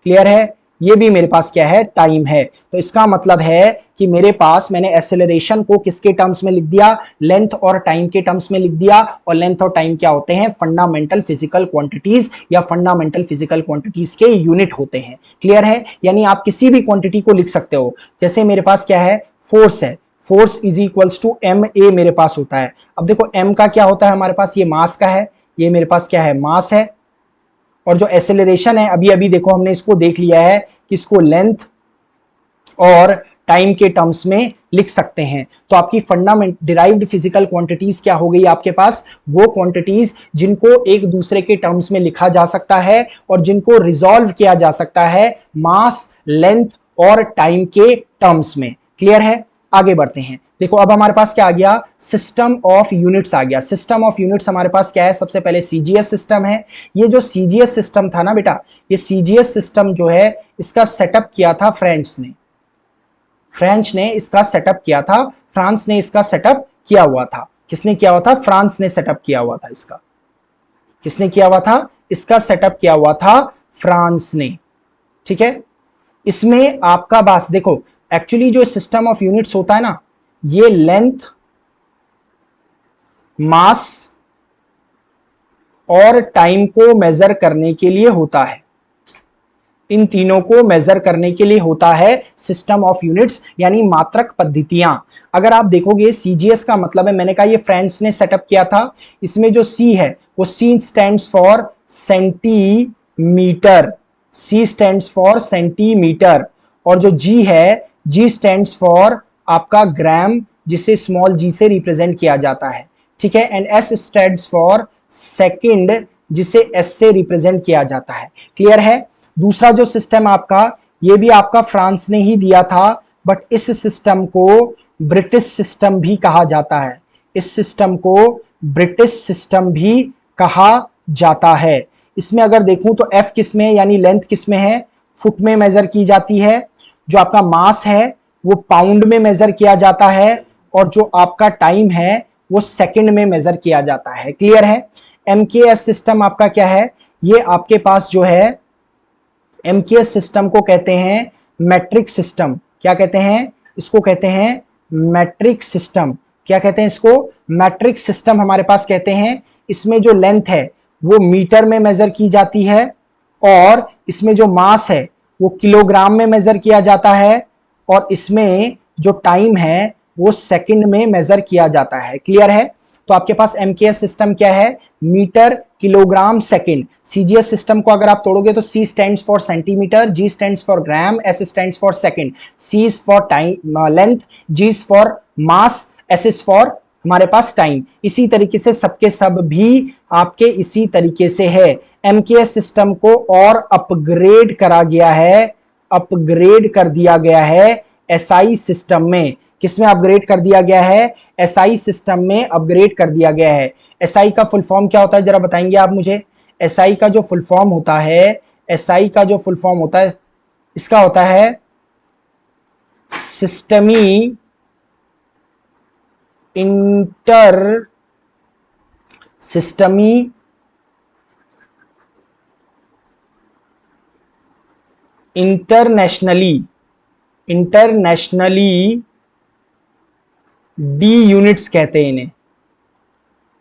A: क्लियर है? ये भी मेरे पास क्या है, टाइम है। तो इसका मतलब है कि मेरे पास मैंने एक्सेलरेशन को किसके टर्म्स में लिख दिया, लेंथ और टाइम के टर्म्स में लिख दिया, और लेंथ और टाइम क्या होते हैं, फंडामेंटल फिजिकल क्वांटिटीज या फंडामेंटल फिजिकल क्वांटिटीज के यूनिट होते हैं। क्लियर है? यानी आप किसी भी क्वांटिटी को लिख सकते हो, जैसे मेरे पास क्या है, फोर्स है, force is equals to M A मेरे पास होता है। अब देखो एम का क्या होता है हमारे पास, ये मास का है, ये मेरे पास क्या है, मास है, और जो एक्सेलरेशन है अभी अभी देखो हमने इसको देख लिया है कि इसको लेंथ और टाइम के टर्म्स में लिख सकते हैं। तो आपकी फंडामेंट डिराइव्ड फिजिकल क्वांटिटीज क्या हो गई आपके पास, वो क्वांटिटीज जिनको एक दूसरे के टर्म्स में लिखा जा सकता है और जिनको रिजॉल्व किया जा सकता है मास, लेंथ और टाइम के टर्म्स में। क्लियर है? आगे बढ़ते हैं। देखो अब हमारे पास क्या आ गया, सिस्टम ऑफ यूनिट्स आ गया। सिस्टम ऑफ यूनिट्स हमारे पास क्या है, सबसे पहले सीजीएस सिस्टम है। ये जो सीजीएस सिस्टम था ना बेटा, ये सीजीएस सिस्टम जो है इसका सेटअप किया था फ्रेंच ने, फ्रेंच ने इसका सेटअप किया था, फ्रांस ने इसका सेटअप किया हुआ था। किसने किया हुआ था, फ्रांस ने सेटअप किया हुआ था इसका। किसने किया हुआ था, इसका सेटअप किया हुआ था फ्रांस ने। ठीक है, इसमें आपका बस देखो एक्चुअली जो सिस्टम ऑफ यूनिट्स होता है ना, ये लेंथ, मास और टाइम को मेजर करने के लिए होता है। इन तीनों को मेजर करने के लिए होता है सिस्टम ऑफ यूनिट्स यानी मात्रक पद्धतियां। अगर आप देखोगे सीजीएस का मतलब है, मैंने कहा ये फ्रांस ने सेटअप किया था। इसमें जो सी है वो C stands for centimetre, C stands for centimetre, और जो जी है जी स्टैंड्स फॉर आपका ग्राम, जिसे स्मॉल जी से रिप्रेजेंट किया जाता है। ठीक है, and S stands for second, जिसे एस से रिप्रेजेंट किया जाता है। क्लियर है? दूसरा जो सिस्टम आपका, ये भी आपका फ्रांस ने ही दिया था, बट इस सिस्टम को ब्रिटिश सिस्टम भी कहा जाता है। इस सिस्टम को ब्रिटिश सिस्टम भी कहा जाता है। इसमें अगर देखूं तो एफ किस में यानी लेंथ किस में है, फुट में मेजर की जाती है, जो आपका मास है वो पाउंड में मेजर किया जाता है, और जो आपका टाइम है वो सेकंड में मेजर किया जाता है। क्लियर है? एमकेएस सिस्टम आपका क्या है, ये आपके पास जो है एमकेएस सिस्टम को कहते हैं मैट्रिक सिस्टम। क्या कहते हैं इसको? कहते हैं मैट्रिक सिस्टम। क्या कहते हैं इसको? मैट्रिक सिस्टम हमारे पास कहते हैं। इसमें जो लेंथ है वो मीटर में मेजर की जाती है, और इसमें जो मास है वो किलोग्राम में मेजर किया जाता है, और इसमें जो टाइम है वो सेकंड में मेजर किया जाता है। क्लियर है? तो आपके पास एमकेएस सिस्टम क्या है? Metre, kilogram, second. CGS system को अगर आप तोड़ोगे तो C stands for centimetre, G stands for gram, S stands for second, C is for time length, G is for mass, S is for हमारे पास टाइम। इसी तरीके से सबके सब भी आपके इसी तरीके से है। एमकेएस सिस्टम को और अपग्रेड करा गया है, अपग्रेड कर दिया गया है एसआई सिस्टम में। किसमें अपग्रेड कर दिया गया है? एसआई सिस्टम में अपग्रेड कर दिया गया है। एसआई का फुल फॉर्म क्या होता है, जरा बताएंगे आप मुझे? एसआई का जो फुल फॉर्म होता है, एसआई का जो फुल फॉर्म होता है, इसका होता है सिस्टमी इंटरनेशनली डी यूनिट्स कहते हैं इन्हें,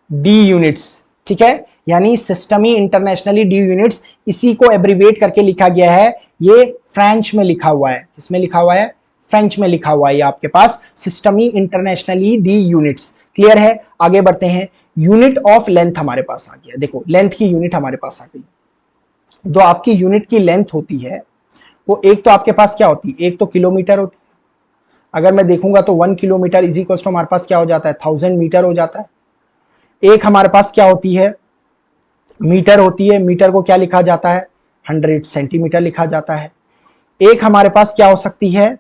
A: डी यूनिट्स। ठीक है, यानी सिस्टमी इंटरनेशनली डी यूनिट्स, इसी को एब्रीवेट करके लिखा गया है। ये फ्रेंच में लिखा हुआ है। किसमें लिखा हुआ है? फ्रेंच में लिखा हुआ है ये आपके पास, सिस्टमी इंटरनेशनली डी यूनिट्स। क्लियर है? आगे बढ़ते हैं। यूनिट ऑफ लेंथ हमारे पास आ गया। देखो, लेंथ की यूनिट हमारे पास आ गई। जो आपकी यूनिट की लेंथ होती है वो एक तो आपके पास क्या होती है? एक तो किलोमीटर होती है। अगर मैं देखूंगा तो 1 किलोमीटर इज इक्वल टू हमारे पास क्या हो जाता है? 1000 मीटर हो जाता है। एक हमारे पास क्या होती है? मीटर होती है। मीटर को क्या लिखा जाता है? 100 सेंटीमीटर लिखा जाता है। एक हमारे पास क्या हो सकती है?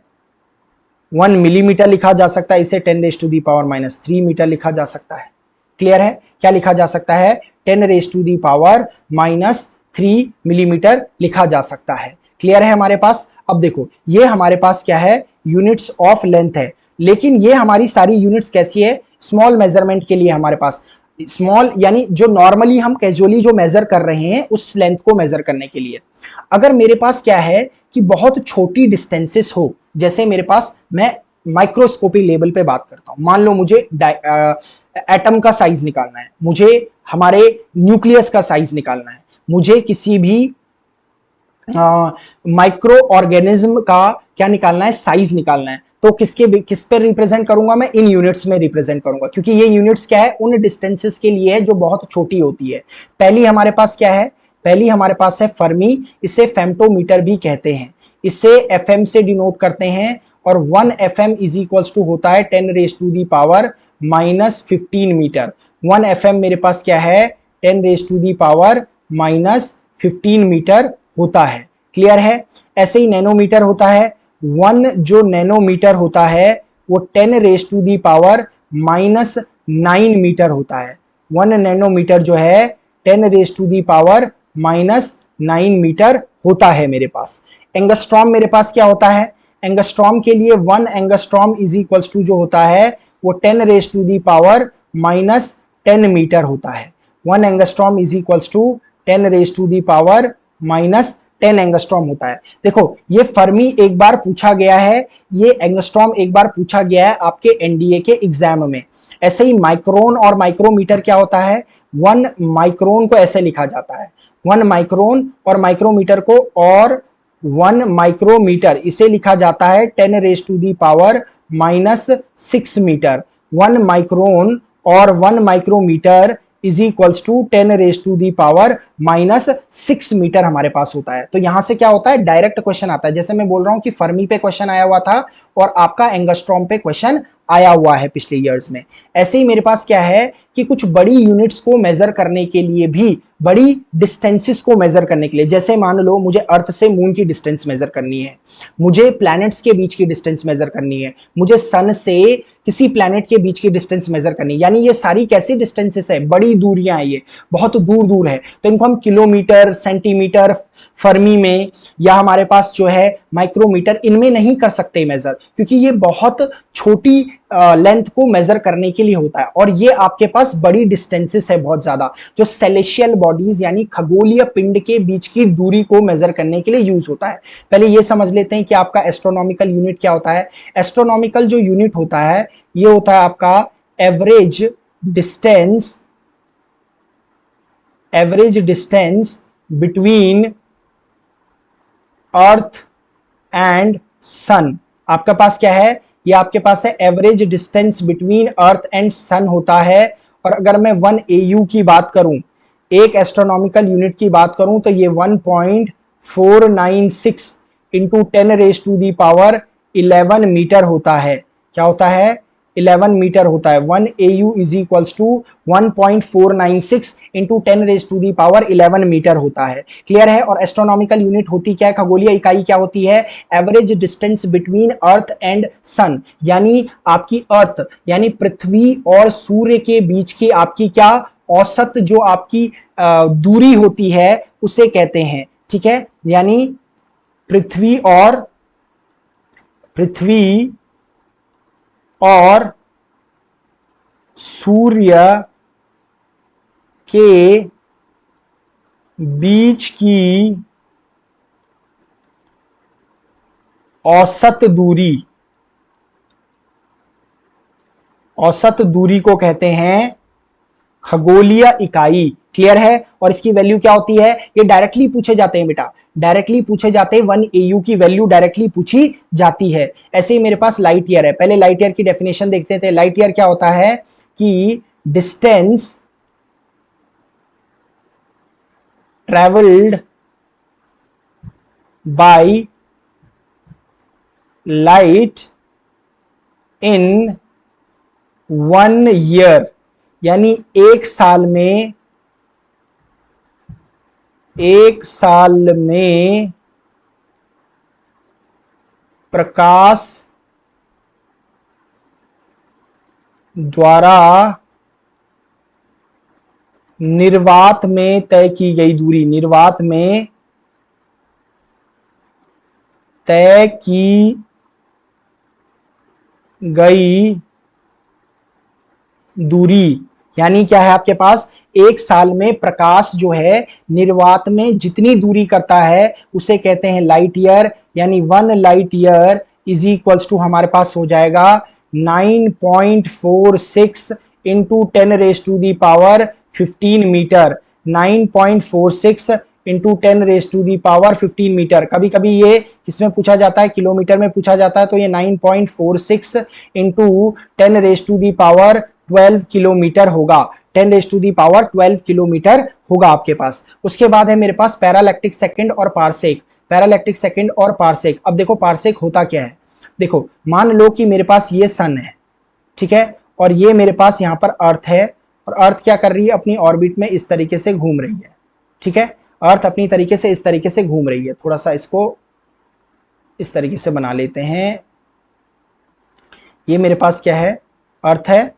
A: 1 मिलीमीटर लिखा जा सकता है। इसे 10⁻³ मीटर लिखा जा सकता है। क्लियर है? क्या लिखा जा सकता है? 10⁻³ मिलीमीटर लिखा जा सकता है। क्लियर है हमारे पास? अब देखो, ये हमारे पास क्या है? यूनिट्स ऑफ लेंथ है। लेकिन ये हमारी सारी यूनिट्स कैसी है? स्मॉल मेजरमेंट के लिए हमारे पास स्मॉल, यानी जो नॉर्मली हम कैजुअली जो मेजर कर रहे हैं उस लेंथ को मेजर करने के लिए। अगर मेरे पास क्या है कि बहुत छोटी डिस्टेंसेस हो, जैसे मेरे पास, मैं माइक्रोस्कोपी लेवल पे बात करता हूं। मान लो मुझे एटम का साइज निकालना है, मुझे हमारे न्यूक्लियस का साइज निकालना है, मुझे किसी भी माइक्रो ऑर्गेनिज्म का क्या निकालना है? साइज निकालना है। तो किस पे रिप्रेजेंट करूंगा मैं? इन यूनिट्स में रिप्रेजेंट करूंगा, क्योंकि ये यूनिट्स क्या है? उन डिस्टेंसेस के लिए है जो बहुत छोटी होती है। पहली हमारे पास क्या है? पहली हमारे पास है फर्मी। इसे फेम्टोमीटर भी कहते हैं। इसे एफएम से डिनोट करते हैं, और 1 एफएम इज इक्वल्स टू होता है 10⁻⁻15 मीटर। 1 एफएम मेरे पास क्या है? 10⁻⁻15 मीटर होता है। क्लियर है? ऐसे ही नैनोमीटर होता है। 1 जो नैनोमीटर होता है वो 10⁻⁻9 मीटर होता है। 1 नैनोमीटर जो है 10⁻⁻9 मीटर होता है मेरे पास। एंगस्ट्रॉम मेरे पास क्या होता है? एंगस्ट्रॉम के लिए 1 एंगस्ट्रॉम इज इक्वल्स टू जो होता है वो 10⁻10 मीटर होता है। 1 angstrom is equals to 10⁻10 angstrom होता है। देखो, ये फर्मी एक बार पूछा गया है, ये एंगस्ट्रॉम एक बार पूछा गया है आपके एनडीए के एग्जाम में। ऐसे ही माइक्रोन और माइक्रोमीटर क्या होता है? 1 माइक्रोन को ऐसे लिखा जाता है, 1 माइक्रोन, और माइक्रोमीटर को, और 1 माइक्रोमीटर इसे लिखा जाता है 10⁻6 मीटर। 1 माइक्रोन और 1 micrometre is equals to 10⁻6 metre हमारे पास होता है। तो यहां से क्या होता है? डायरेक्ट क्वेश्चन आता है। जैसे मैं बोल रहा हूं कि फर्मी पे क्वेश्चन आया हुआ था और आपका एंगस्ट्रॉम पे क्वेश्चन आया हुआ है पिछले ईयर्स में। ऐसे ही मेरे पास क्या है कि कुछ बड़ी यूनिट्स को मेजर करने के लिए भी बड़ी डिस्टेंसेस को मेजर करने के लिए, जैसे मान लो मुझे अर्थ से मून की डिस्टेंस मेजर करनी है, मुझे प्लैनेट्स के बीच की डिस्टेंस मेजर करनी है, मुझे सन से किसी प्लैनेट के बीच की डिस्टेंस मेजर करनी है, यानी ये सारी कैसी डिस्टेंसेस है, बड़ी दूरियां हैं, ये बहुत दूर दूर है, तो इनको हम किलोमीटर, सेंटीमीटर, फर्मी में, या हमारे पास जो है माइक्रोमीटर, इनमें नहीं कर सकते मेजर, क्योंकि ये बहुत छोटी लेंथ को मेजर करने के लिए होता है, और ये आपके पास बड़ी डिस्टेंसेस है बहुत ज्यादा, जो सेलेशियल बॉडीज यानी खगोलीय पिंड के बीच की दूरी को मेजर करने के लिए यूज होता है। पहले ये समझ लेते हैं कि आपका एस्ट्रोनॉमिकल यूनिट क्या होता है। एस्ट्रोनॉमिकल जो यूनिट होता है ये होता है आपका average distance between earth and sun. आपका पास क्या है, ये आपके पास है average distance between earth and sun होता है। और अगर मैं 1 AU की बात करूं, एक एस्ट्रोनॉमिकल यूनिट की बात करूं, तो ये 1.496 इंटू 10⁻11 मीटर होता है। क्या होता है, 11 मीटर होता है। 1 AU is equals to 1.496 into 10⁻11 metre होता है। क्लियर है। और एस्ट्रोनॉमिकल यूनिट होती क्या है, खगोलीय इकाई क्या होती है, average distance between earth and sun, यानी आपकी अर्थ यानी पृथ्वी और सूर्य के बीच की आपकी क्या औसत जो आपकी दूरी होती है उसे कहते हैं। ठीक है, यानी पृथ्वी और सूर्य के बीच की औसत दूरी को कहते हैं खगोलीय इकाई। क्लियर है। और इसकी वैल्यू क्या होती है, ये डायरेक्टली पूछे जाते हैं बेटा, डायरेक्टली पूछे जाते हैं। 1 AU की वैल्यू डायरेक्टली पूछी जाती है। ऐसे ही मेरे पास लाइट ईयर है। पहले लाइट ईयर की डेफिनेशन देखते थे। लाइट ईयर क्या होता है कि distance travelled by light in 1 year, यानी एक साल में प्रकाश द्वारा निर्वात में तय की गई दूरी, निर्वात में तय की गई दूरी, यानी क्या है आपके पास, एक साल में प्रकाश जो है निर्वात में जितनी दूरी करता है उसे कहते हैं लाइट ईयर। यानी 1 light year is equals to हमारे पास हो जाएगा 9.46 इंटू 10⁻15 मीटर। 9.46 into 10⁻15 metre. कभी कभी ये किसमें पूछा जाता है, किलोमीटर में पूछा जाता है, तो ये 9.46 इंटू 10⁻12 किलोमीटर होगा। 10⁻12 किलोमीटर होगा आपके पास। उसके बाद है मेरे पास पैरालैक्टिक सेकंड और पारसेक। पैरालैक्टिक सेकंड और पारसेक। अब देखो पारसेक होता क्या है, देखो मान लो कि मेरे पास ये सन है, ठीक है, और ये मेरे पास यहां पर अर्थ है, और अर्थ क्या कर रही है, अपनी ऑर्बिट में इस तरीके से घूम रही है। ठीक है, अर्थ अपनी तरीके से इस तरीके से घूम रही है। थोड़ा सा इसको इस तरीके से बना लेते हैं। ये मेरे पास क्या है, अर्थ है,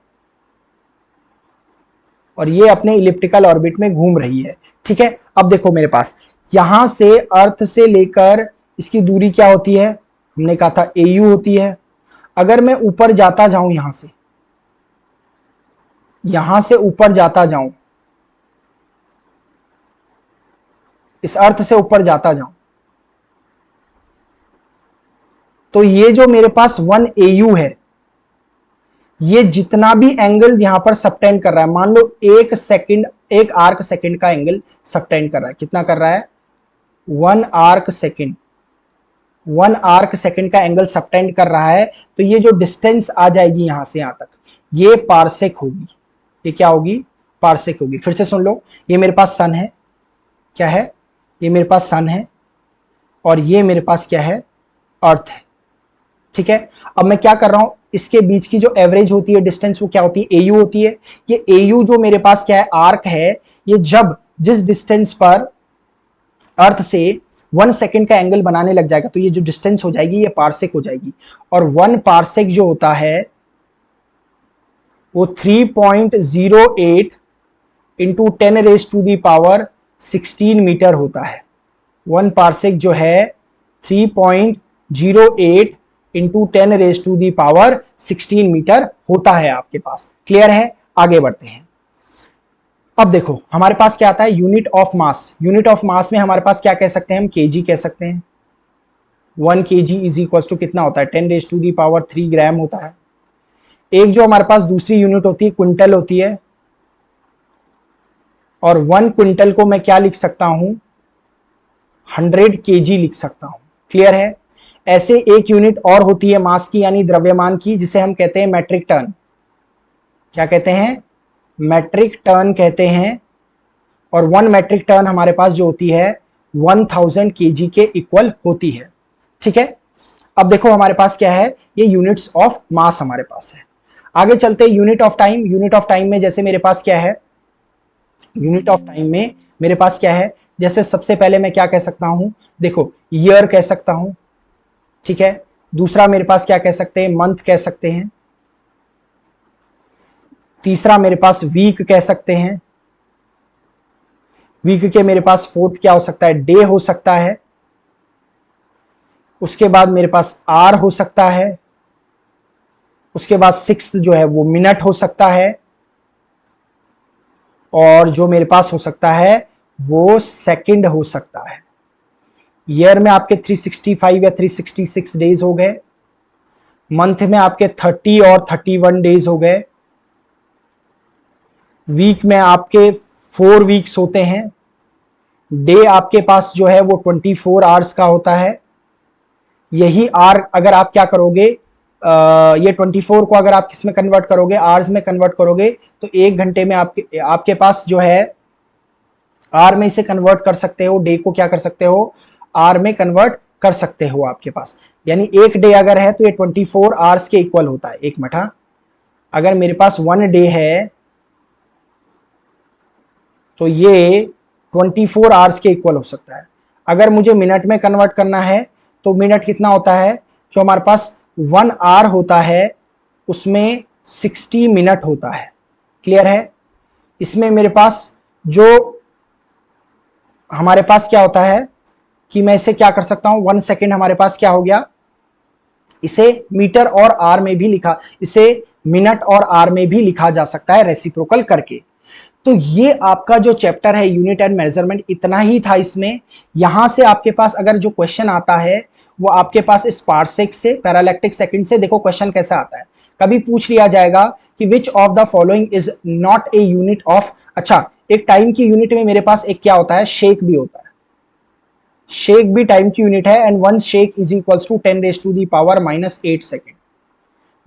A: और ये अपने इलिप्टिकल ऑर्बिट में घूम रही है। ठीक है, अब देखो मेरे पास यहां से अर्थ से लेकर इसकी दूरी क्या होती है, हमने कहा था AU होती है। अगर मैं ऊपर जाता जाऊं, यहां से ऊपर जाता जाऊं, इस अर्थ से ऊपर जाता जाऊं, तो ये जो मेरे पास 1 AU है, ये जितना भी एंगल यहां पर सबटेंड कर रहा है, मान लो एक आर्क सेकंड का एंगल सबटेंड कर रहा है, कितना कर रहा है, 1 आर्क सेकंड का एंगल सबटेंड कर रहा है, तो ये जो डिस्टेंस आ जाएगी यहां से यहां तक, ये पारसेक होगी। ये क्या होगी, पारसेक होगी। फिर से सुन लो, ये मेरे पास सन है, क्या है, ये मेरे पास सन है, और ये मेरे पास क्या है, अर्थ है। ठीक है, अब मैं क्या कर रहा हूं, इसके बीच की जो एवरेज होती है डिस्टेंस, वो क्या होती है, AU होती है। ये AU जो मेरे पास क्या है, आर्क है, ये जब जिस डिस्टेंस पर अर्थ से 1 सेकेंड का एंगल बनाने लग जाएगा, तो ये जो डिस्टेंस हो जाएगी ये पार्सेक हो जाएगी, और 1 पार्सेक जो होता है वो 3.08 इंटू 10⁻16 मीटर होता है। 1 पार्सेक जो है 3.08 इंटू 10⁻16 मीटर होता है आपके पास। क्लियर है? आगे बढ़ते हैं। अब देखो हमारे पास क्या आता है, unit of mass. Unit of mass में हमारे पास क्या कह सकते हैं हम, केजी कह सकते हैं। 1 kg इज इक्वल टू कितना होता है, 10⁻³ ग्राम होता है। एक जो हमारे पास दूसरी यूनिट होती है क्विंटल होती है, और 1 क्विंटल को मैं क्या लिख सकता हूं, 100 kg लिख सकता हूं। क्लियर है? ऐसे एक यूनिट और होती है मास की यानी द्रव्यमान की, जिसे हम कहते हैं मैट्रिक टन। क्या कहते हैं? मैट्रिक टन कहते हैं। और 1 मैट्रिक टन हमारे पास जो होती है 1000 kg के इक्वल होती है। ठीक है, अब देखो हमारे पास क्या है, ये यूनिट्स ऑफ मास हमारे पास है। आगे चलते हैं unit of time. Unit of time में जैसे मेरे पास क्या है, यूनिट ऑफ टाइम में मेरे पास क्या है, जैसे सबसे पहले मैं क्या कह सकता हूं, देखो ईयर कह सकता हूं। ठीक है, दूसरा मेरे पास क्या कह सकते हैं, मंथ कह सकते हैं। तीसरा मेरे पास वीक कह सकते हैं। वीक के मेरे पास फोर्थ क्या हो सकता है, डे हो सकता है। उसके बाद मेरे पास आर हो सकता है। उसके बाद सिक्स्थ जो है वो मिनट हो सकता है, और जो मेरे पास हो सकता है वो सेकंड हो सकता है। ईयर में आपके 365 या 366 डेज हो गए। मंथ में आपके 30 और 31 डेज हो गए। वीक में आपके 4 वीक्स होते हैं। डे आपके पास जो है वो 24 आवर्स का होता है। यही आर अगर आप क्या करोगे, ये 24 को अगर आप किस में कन्वर्ट करोगे, आवर्स में कन्वर्ट करोगे, तो 1 घंटे में आपके पास जो है आर में इसे कन्वर्ट कर सकते हो। डे को क्या कर सकते हो, आर में कन्वर्ट कर सकते हो आपके पास। यानी एक डे अगर है तो ये 24 आवर्स के इक्वल होता है। एक मिनट, अगर मेरे पास 1 डे है तो ये 24 आवर्स के इक्वल हो सकता है। अगर मुझे मिनट में कन्वर्ट करना है तो मिनट कितना होता है, जो हमारे पास 1 आवर होता है उसमें 60 मिनट होता है। क्लियर है? इसमें मेरे पास जो हमारे पास क्या होता है कि मैं इसे क्या कर सकता हूं, 1 सेकेंड हमारे पास क्या हो गया, इसे मीटर और आर में भी लिखा, इसे मिनट और आर में भी लिखा जा सकता है रेसिप्रोकल करके। तो ये आपका जो चैप्टर है यूनिट एंड मेजरमेंट, इतना ही था इसमें। यहां से आपके पास अगर जो क्वेश्चन आता है वो आपके पास इस पार्सेक से, पैरालैक्टिक सेकंड से, देखो क्वेश्चन कैसा आता है। कभी पूछ लिया जाएगा कि which of the following is not a unit of, अच्छा एक टाइम की यूनिट में मेरे पास एक क्या होता है, शेक भी होता है। शेक भी टाइम की यूनिट है, and 1 shake is equals to 10⁻⁻8 second.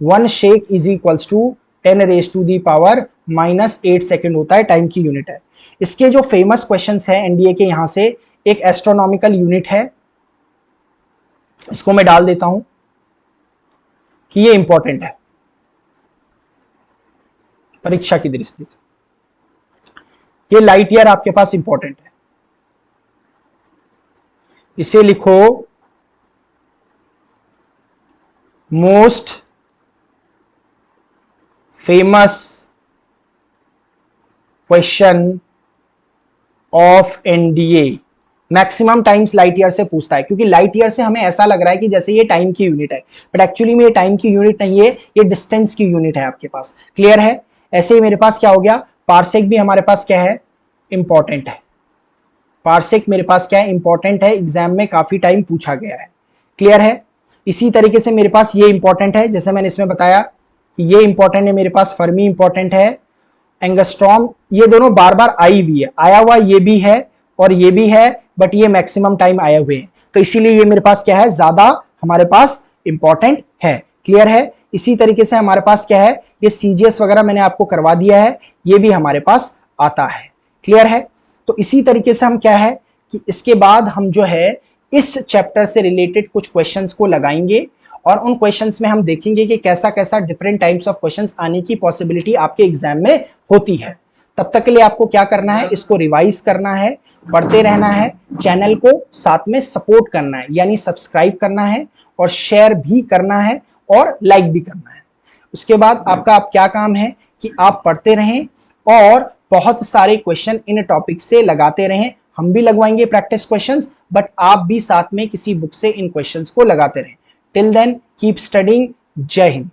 A: 1 shake is equals to 10⁻⁻8 second होता है, टाइम की यूनिट है। इसके जो फेमस क्वेश्चंस हैं एनडीए के, यहां से एक एस्ट्रोनॉमिकल यूनिट है, इसको मैं डाल देता हूं कि ये इंपॉर्टेंट है परीक्षा की दृष्टि से। ये लाइट ईयर आपके पास इंपॉर्टेंट है, इसे लिखो most famous question of NDA. Maximum times light year से पूछता है, क्योंकि लाइट ईयर से हमें ऐसा लग रहा है कि जैसे ये टाइम की यूनिट है, बट एक्चुअली में ये टाइम की यूनिट नहीं है, ये डिस्टेंस की यूनिट है आपके पास। क्लियर है? ऐसे ही मेरे पास क्या हो गया, पार्सेक भी हमारे पास क्या है, इंपॉर्टेंट है। पार्सेक मेरे पास क्या है, इंपॉर्टेंट है, एग्जाम में काफी टाइम पूछा गया है। क्लियर है? इसी तरीके से मेरे पास ये इंपॉर्टेंट है, जैसे मैंने इसमें बताया कि ये इंपॉर्टेंट है मेरे पास, फर्मी इंपॉर्टेंट है, एंगस्ट्रॉम, ये दोनों बार बार आई हुई है, आया हुआ ये भी है और ये भी है, बट ये मैक्सिमम टाइम आए हुए हैं, तो इसीलिए ये मेरे पास क्या है, ज्यादा हमारे पास इंपॉर्टेंट है। क्लियर है? इसी तरीके से हमारे पास क्या है, ये सीजीएस वगैरह मैंने आपको करवा दिया है, ये भी हमारे पास आता है। क्लियर है? तो इसी तरीके से हम क्या है कि इसके बाद हम जो है इस चैप्टर से रिलेटेड कुछ क्वेश्चंस को लगाएंगे, और उन क्वेश्चंस में हम देखेंगे कि कैसा कैसा डिफरेंट टाइप्स ऑफ क्वेश्चंस आने की पॉसिबिलिटी आपके एग्जाम में होती है। तब तक के लिए आपको क्या करना है, इसको रिवाइज करना है, पढ़ते रहना है, चैनल को साथ में सपोर्ट करना है, यानी सब्सक्राइब करना है और शेयर भी करना है और लाइक भी करना है। उसके बाद आपका अब क्या काम है कि आप पढ़ते रहें और बहुत सारे क्वेश्चन इन टॉपिक से लगाते रहें। हम भी लगवाएंगे प्रैक्टिस क्वेश्चंस, बट आप भी साथ में किसी बुक से इन क्वेश्चंस को लगाते रहें। Till then keep studying. जय हिंद।